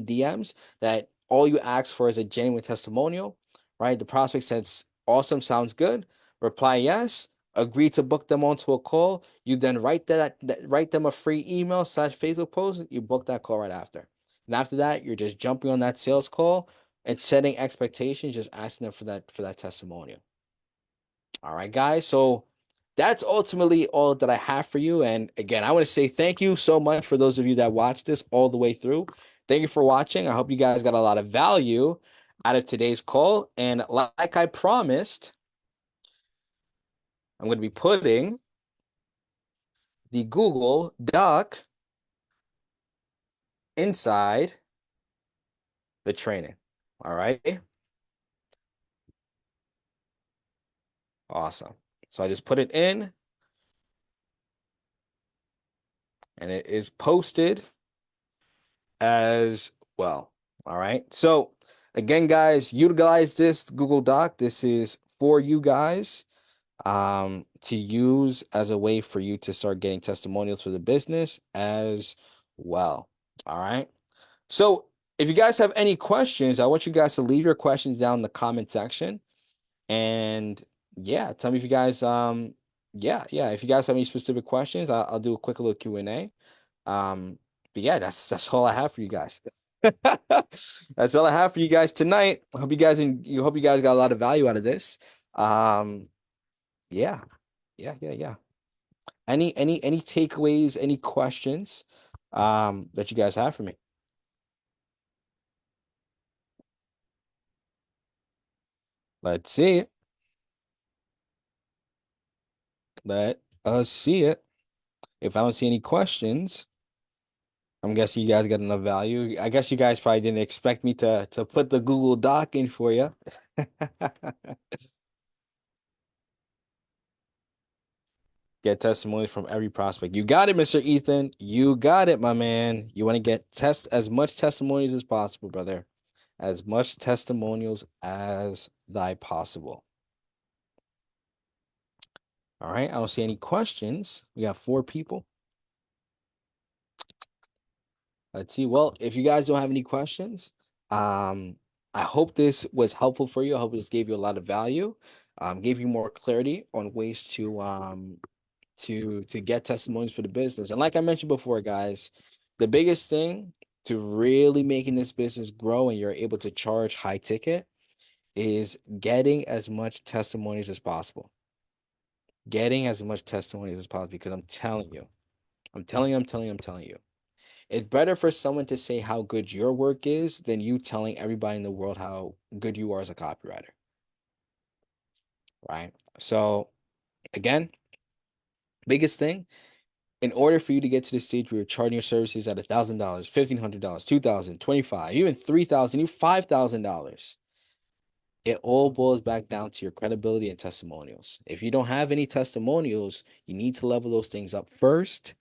DMs that all you ask for is a genuine testimonial, right? The prospect says, awesome, sounds good. Reply yes, agree to book them onto a call. You then write them a free email slash Facebook post. You book that call right after. And after that, you're just jumping on that sales call and setting expectations, just asking them for that testimonial. All right, guys. So that's ultimately all that I have for you. And again, I want to say thank you so much for those of you that watched this all the way through. Thank you for watching. I hope you guys got a lot of value out of today's call. And like I promised, I'm going to be putting the Google Doc inside the training. All right. Awesome. So I just put it in and it is posted as well. All right. So again, guys, utilize this Google Doc. This is for you guys to use as a way for you to start getting testimonials for the business as well. All right. So if you guys have any questions, I want you guys to leave your questions down in the comment section. And yeah, tell me if you guys yeah. If you guys have any specific questions, I'll do a quick little Q&A. But yeah, that's all I have for you guys. That's all I have for you guys tonight. I hope you guys got a lot of value out of this. Um, yeah, yeah. Any takeaways, any questions that you guys have for me? Let's see it. Let us see it. If I don't see any questions, I'm guessing you guys got enough value. I guess you guys probably didn't expect me to put the Google Doc in for you. Get testimonies from every prospect. You got it, Mr. Ethan. You got it, my man. You want to get test as much testimonies as possible, brother. As much testimonials as thy possible. All right. I don't see any questions. We got 4 people. Let's see. Well, if you guys don't have any questions, um, I hope this was helpful for you. I hope this gave you a lot of value, gave you more clarity on ways to get testimonies for the business. And like I mentioned before, guys, the biggest thing to really making this business grow and you're able to charge high ticket is getting as much testimonies as possible. Getting as much testimonies as possible because I'm telling you. It's better for someone to say how good your work is than you telling everybody in the world how good you are as a copywriter, right? So again, biggest thing, in order for you to get to the stage where you're charging your services at $1,000, $1,500, 2,000, 25, even 3,000, even $5,000, it all boils back down to your credibility and testimonials. If you don't have any testimonials, you need to level those things up first.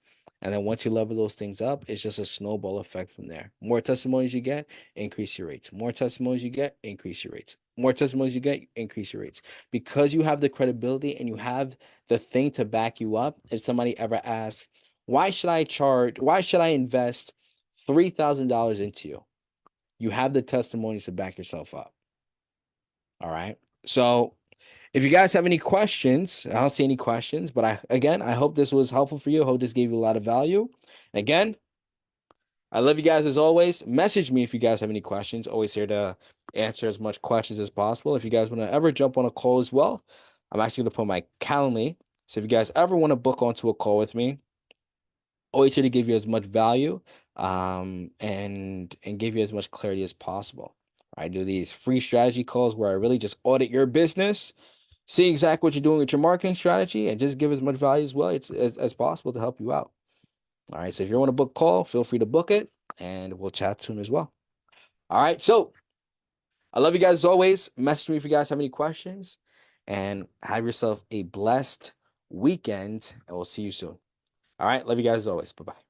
And then once you level those things up, it's just a snowball effect from there. More testimonies you get, increase your rates. More testimonies you get, increase your rates. More testimonies you get, increase your rates. Because you have the credibility and you have the thing to back you up. If somebody ever asks, why should I invest $3,000 into you? You have the testimonies to back yourself up. All right. So if you guys have any questions, I don't see any questions, but I hope this was helpful for you. I hope this gave you a lot of value. Again, I love you guys as always. Message me if you guys have any questions. Always here to answer as much questions as possible. If you guys want to ever jump on a call as well, I'm actually going to put my Calendly. So if you guys ever want to book onto a call with me, always here to give you as much value and give you as much clarity as possible. I do these free strategy calls where I really just audit your business, see exactly what you're doing with your marketing strategy, and just give as much value as well as possible to help you out. All right. So if you want to book a call, feel free to book it and we'll chat soon as well. All right. So I love you guys as always. Message me if you guys have any questions and have yourself a blessed weekend and we'll see you soon. All right. Love you guys as always. Bye-bye.